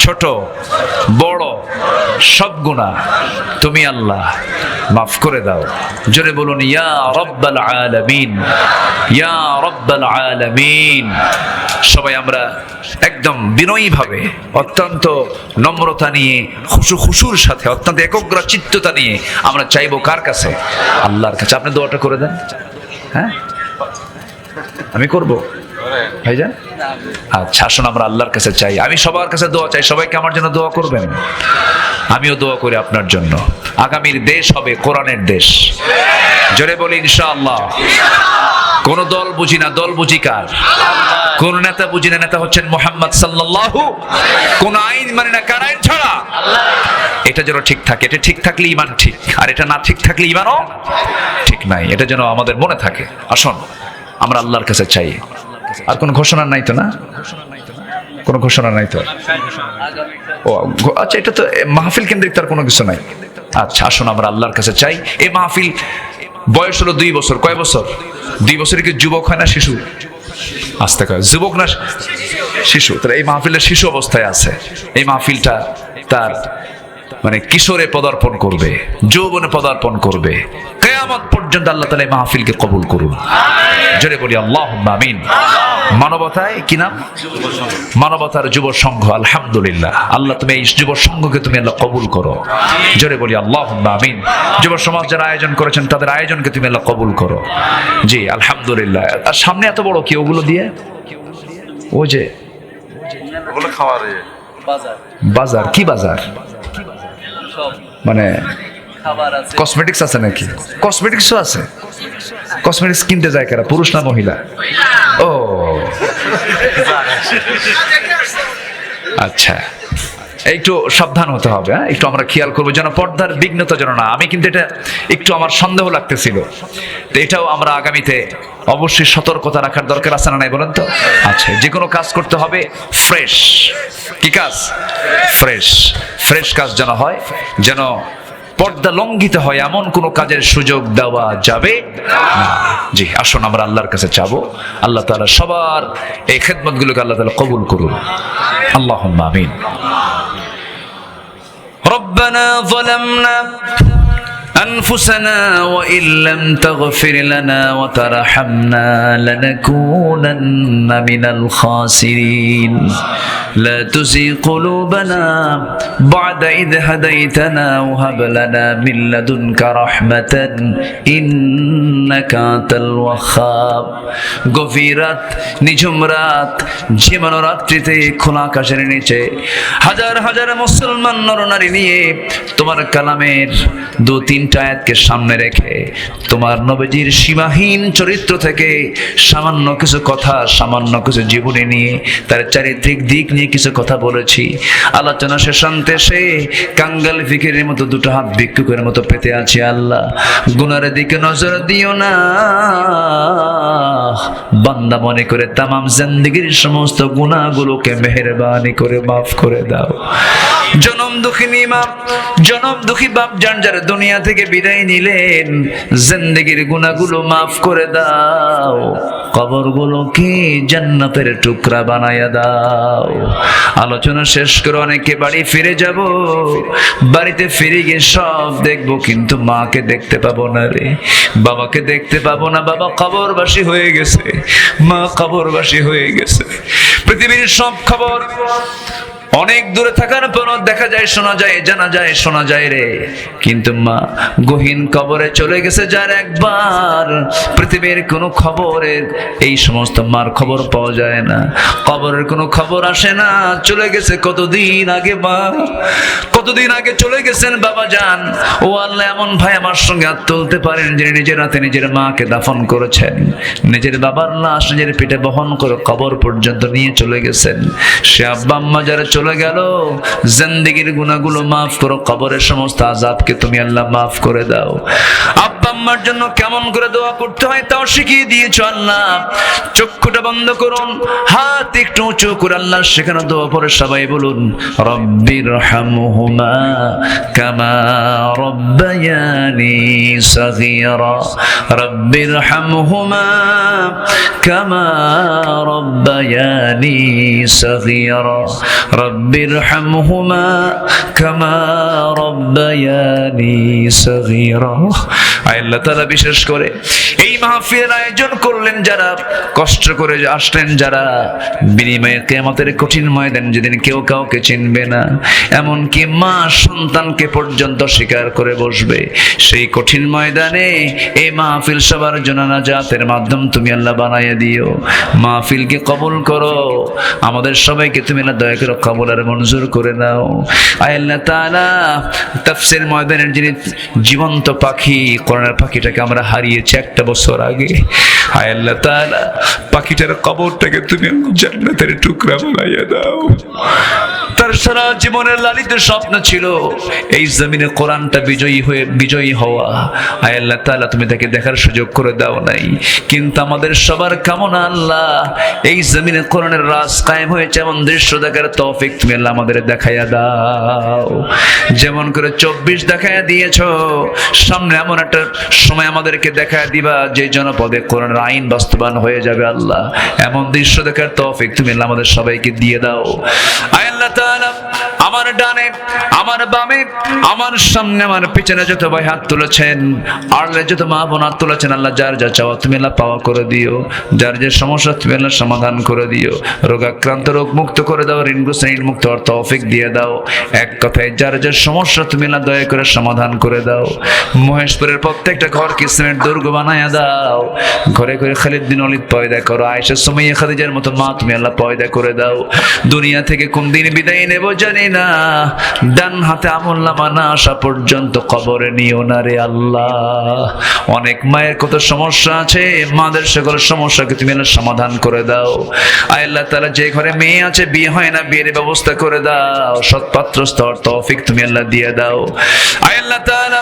ছোট বড় সব গুনাহ তুমি আল্লাহ মাফ করে দাও। জোরে বলুন ইয়া রাব্বাল আলামিন, ইয়া রাব্বাল আলামিন। সবাই আমরা একদম বিনয়ীভাবে, অত্যন্ত নম্রতা নিয়ে, খুশুর সাথে, অত্যন্ত একগ্র চিত্ততা নিয়ে আমরা চাইবো কার কাছে? আল্লাহর কাছে। আপনি দোয়াটা করে দেন। হ্যাঁ, আমি করব ভাইজান? আচ্ছা, আসুন আমরা আল্লাহর কাছে চাই। আমি সবার কাছে দোয়া চাই। সবাইকে আমার জন্য দোয়া করবেন। আমিও দোয়া করি আপনার জন্য। আগামীর দেশ হবে কোরআনের দেশ। জোরে বলি ইনশাআল্লাহ। কোন দল বুঝি না, দল বুঝি কার? কোন নেতা বুঝি না, নেতা হচ্ছেন মুহাম্মদ সাল্লাল্লাহু। কোন আইন মানে না, কার আইন ছাড়া? এটা যেন ঠিক থাকে। এটা ঠিক থাকলে ঈমান ঠিক, আর এটা না ঠিক থাকলে ঈমানও ঠিক নাই। এটা যেন আমাদের মনে থাকে। আসুন আমরা আল্লাহর কাছে চাই। আর কোন ঘোষণা নাই তো? না, কোন ঘোষণা নাই তো? ও আচ্ছা, এটা তো মাহফিল কেন্দ্রিক, তার কোনো কিছু নাই। আচ্ছা, আসুন আমরা আল্লাহর কাছে চাই। এই মাহফিল বয়স হলো 2 বছর। কয় বছর? 2 বছরে কি যুবক হয় না শিশু? আসতে কয় যুবক না শিশু? তাহলে এই মাহফিলের শিশু অবস্থায় আছে। এই মাহফিলটা তার মানে কিশোরে পদার্পণ করবে, যৌবনে পদার্পণ করবে। কিয়ামত পর্যন্ত আল্লাহ তাআলা এই মাহফিলকে কবুল করুন। জোরে বলি আল্লাহুম্মা আমিন। মানবতায় কি নাম? মানবতার যুব সংঘ। আলহামদুলিল্লাহ, আল্লাহ তুমি এই যুব সংঘকে তুমি আল্লাহ কবুল করো। জোরে বলি আল্লাহুম্মা আমিন। যুব সমাজ যারা আয়োজন করেছেন তাদের আয়োজনকে তুমি আল্লাহ কবুল করো। জি আলহামদুলিল্লাহ। আর সামনে এত বড় কি ওগুলো দিয়ে? ও যে ওগুলো খাওয়ারে বাজার। বাজার কি বাজার? মানে কসমেটিক্স আছে নাকি? কসমেটিক্সও আছে? কসমেটিক্স কিনতে যায় কারা, পুরুষ না মহিলা? ও আচ্ছা, একটু সাবধান হতে হবে। হ্যাঁ, একটু আমরা খেয়াল করবো যেন পর্দার বিঘ্নতা যেন না। আমি কিন্তু এটা একটু আমার সন্দেহ লাগতেছিল, তো এটাও আমরা আগামীতে অবশ্যই সতর্কতা রাখার দরকার আছে না নাই বলেন তো? আচ্ছা, যে কোনো কাজ করতে হবে ফ্রেশ। কি কাজ? ফ্রেশ। ফ্রেশ কাজ যেন হয়, যেন পর্দা লঙ্ঘিত হয় এমন কোন কাজের সুযোগ দেওয়া যাবে না। জি, আসুন আমরা আল্লাহর কাছে চাবো। আল্লাহ তাআলা সবার এই খেদমতগুলোকে আল্লাহ তাআলা কবুল করুন। আল্লাহুম্মা আমিন। রব্বানা যালামনা أنفسنا وإن لم تغفر لنا وترحمنا لنكونن من الخاسرين لا تزغ قلوبنا بعد إذ هديتنا وهب لنا من لدنك رحمة إنك أنت الوهاب। গভীর রাত, নিঝুম রাত, ঝিমানো রাত্রিতে খোলা আকাশের নিচে হাজার হাজার মুসলমান নরনারী নিয়ে তোমার কালামের 2-3টা আয়াতকে সামনে রেখে তোমার নবীজির সীমাহীন চরিত্র থেকে সামান্য কিছু কথা, সামান্য কিছু জীবনী নিয়ে, তার চারিত্রিক দিক নিয়ে কিছু কথা বলেছি। আলোচনা শেষান্তে সে কাঙ্গাল ফিকিরের মতো 2টো হাত ভিক্ষুকের মতো পেতে আছে। আল্লাহ, গুনার দিকে নজর দিও না, বান্দা মনে করে তামাম জিন্দেগীর সমস্ত গুনাহগুলোকে মেহেরবানি করে মাফ করে দাও। জনম দুঃখিনী মা, জনম দুঃখী বাপ যান যারা দুনিয়া থেকে বিদায় নিলেন, জিন্দেগির গুনাহগুলো মাফ করে দাও, কবরগুলোকে জান্নাতের টুকরা বানায়া দাও। আলোচনা শেষ করে অনেকে বাড়ি ফিরে যাব, বাড়িতে ফিরে গিয়ে সব দেখবো কিন্তু মাকে দেখতে পাবো না রে, বাবাকে দেখতে পাবো না, বাবা কবরবাসী হয়ে গেছে, মা কবরবাসী হয়ে গেছে। পৃথিবীর সব খবর অনেক দূরে থাকার পরও দেখা যায়, শোনা যায়, জানা যায়, শোনা যায় রে, কিন্তু মা গহীন কবরে চলে গেছে যার, একবার পৃথিবীর কোনো খবরের এই সমস্ত মার খবর পাওয়া যায় না, কবরের কোনো খবর আসে না, চলে গেছে কতদিন আগে মা, কতদিন আগে চলে গেছেন বাবা যান। ও আল্লাহ, এমন ভাই আমার সঙ্গে হাত তুলতে পারেন যিনি নিজের হাতে নিজের মাকে দাফন করেছেন, নিজের বাবার লাশ নিজের পেটে বহন করে কবর পর্যন্ত নিয়ে চলে গেছেন। সে আব্বা আম্মা যারা চলে গেল, জিন্দেগির গুনাহগুলো মাফ করো, কবরের সমস্ত আযাবকে তুমি আল্লাহ মাফ করে দাও। আব্বা আম্মার জন্য কেমন করে দোয়া করতে হয় তাও শিখিয়ে দিয়েছো আল্লাহ। চক্ষুটা বন্ধ করুন, হাত একটু উঁচু করে আল্লাহ সেখানে দোয়া পড়ে সবাই বলুন, রব্বিরহামহুমা কামা রব্বায়ানি সাগীরা, রব্বিরহামহুমা কামা রব্বায়ানি সাগীরা, রব্বিরহামহুমা কামা রব্বায়ানি সাগীরা। আল্লাহ তাআলা বিশেষ করে এই মাহফিলের আয়োজন করলেন যারা, কষ্ট করে আসলেন যারা, বিনিময়ে কিয়ামতের কঠিন ময়দান যেদিন কেউ কাউকে চিনবে না, এমনকি মা সন্তানকে পর্যন্ত স্বীকার করে বসবে, সেই কঠিন ময়দানে এই মাহফিল সবার জন্য নাজাতের মাধ্যম তুমি আল্লাহ বানাইয়া দিও। মাহফিলকে কবুল করো, আমাদের সবাইকে তুমি আল্লাহ দয়া করে কবুল আর মঞ্জুর করে নাও। আল্লাহ তাআলা তাফসীর ময়দানের যিনি জীবন্ত পাখি, কোরআনের পাখিটাকে আমরা হারিয়েছি একটা বছর আগে, হায় আল্লাহ তাআলা পাখিটার কবরটাকে তুমি জান্নাতের টুকরা বানাইয়া দাও। তার সারা জীবনের লালিত স্বপ্ন ছিল এই জমিনে কোরআনটা বিজয়ী হওয়া, হায় আল্লাহ তাআলা তুমি তাকে দেখার সুযোগ করে দাও নাই, কিন্তু আমাদের সবার কামনা আল্লাহ এই জমিনে কোরআনের রাজ কায়েম হয়েছে এমন দৃশ্য দেখার তৌফিক তুমি আল্লাহ আমাদের দেখাইয়া দাও। যেমন করে 24 দেখাইয়া দিয়েছো, সামনে এমন একটা সময় আমাদেরকে দেখায় দিবা যে জনপদে কোরআনের আইন বাস্তবায়ন হয়ে যাবে আল্লাহ, এমন দৃশ্য দেখার তৌফিক তুমি আল্লাহ আমাদের সবাইকে দিয়ে দাও। আয় আল্লাহ তাআলা, আমার ডানে, আমার বামে, আমার সামনে, আমার পিছনে যত ভাই হাত তুলেছেন, আর যত মা বোন হাত তুলেছেন, আল্লাহ যার যা চাওয়া তুমি আল্লাহ পাওয়া করে দিও, যার যে সমস্যা তুমি আল্লাহ সমাধান করে দিও, রোগাক্রান্ত রোগ মুক্ত করে দাও, ঋণগ্রস্ত ঋণ মুক্ত হওয়ার তৌফিক দিয়ে দাও। এক কথায় যার যে সমস্যা তুমি আল্লাহ দয়া করে সমাধান করে দাও। মহেশপুরের প্রত্যেকটা ঘরকে ইসলামের দুর্গ বানায়া দাও, ঘরে ঘরে খালিদ বিন ওয়ালিদ পয়দা করো, আয়েশা সুমাইয়া খাদিজার মতো মা তুমি আল্লাহ পয়দা করে দাও। দুনিয়া থেকে কোন দিন বিদায় নেব জানি না, ডান হাতে আমলনামা না আসা পর্যন্ত কবরে নিও না রে আল্লাহ। অনেক মায়ের কত সমস্যা আছে, মাদের সকল সমস্যাকে তুমি আল্লাহ সমাধান করে দাও। আয় আল্লাহ তাআলা, যে ঘরে মেয়ে আছে বিয়ে হয় না, বিয়ের ব্যবস্থা করে দাও, সৎপাত্র স্তর তৌফিক তুমি আল্লাহ দিয়ে দাও। আয় আল্লাহ তাআলা,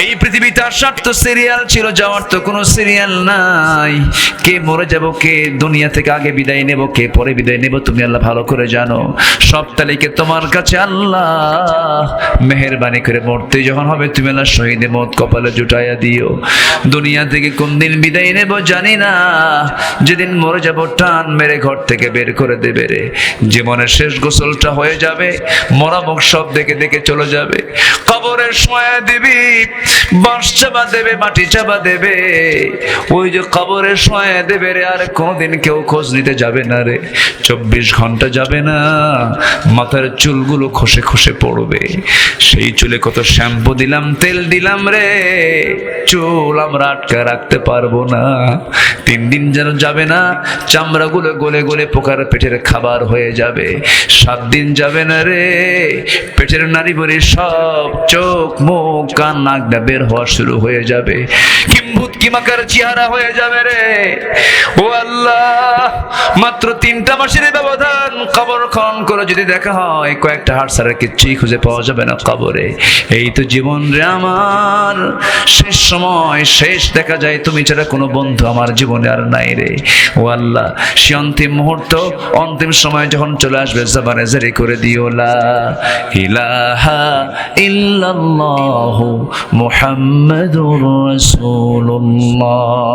এই পৃথিবীতে আসার তো সিরিয়াল ছিল, যাওয়ার তো কোনো সিরিয়াল নাই, কে মরে যাব, কে দুনিয়া থেকে আগে বিদায় নেব, কে পরে বিদায় নেব তুমি আল্লাহ ভালো করে জানো। সব তালিকে তোমার কাছে আল্লাহ, মেহেরবানি করে মরতে যখন হবে তুমি আল্লাহ শহীদে মত কপালে জুটাইয়া দিও। দুনিয়া থেকে কোন দিন বিদায় নেব জানি না, যেদিন মরে যাব টান মেরে ঘর থেকে বের করে দেবে রে। জীবনের শেষ গোসলটা হয়ে যাবে, মরা মুখ সব দেখে দেখে চলে যাবে, কবরের সময় দিবি, বাঁশ চাপা দেবে, মাটি চাপা দেবে, ওই যে কবরের সময় দেবে রে, আর কোনদিন কেউ খোঁজ নিতে যাবে না রে। 24 ঘন্টা যাবে না, মাথার চুলগুলো খসে খসে পড়বে, সেই চুলে কত শ্যাম্পু দিলাম, তেল দিলাম রে, চুল আমরা আটকা রাখতে পারবো না। 3 দিন যেন যাবে না, চামড়াগুলো গলে গলে পোকার পেটের খাবার হয়ে যাবে। 7 দিন যাবে না রে, পেটের নাড়ি ভরি সব চোখ মুখ কান নাক বের হওয়া শুরু হয়ে যাবে, কিম্ভূত কিমাকার চেহারা হয়ে যাবে রে। ও আল্লাহ, মাত্র 3টা মাসের ব্যবধান, কবর খনন করে যদি দেখা হয় কয়েকটা হাড় ছাড়া কিচ্ছুই খুঁজে পাওয়া যাবে না কবরে। এই তো জীবন রে আমার, শেষ সময়, শেষ দেখা যায় তুমি ছাড়া কোনো বন্ধু আমার জীবনে আর নাই রে। ও আল্লাহ, সে অন্তিম মুহূর্ত, অন্তিম সময় যখন চলে আসবে, জবানে জারি করে দিও লা ইলাহা ইল্লাল্লাহু মুহাম্মাদুর রাসূলুল্লাহ।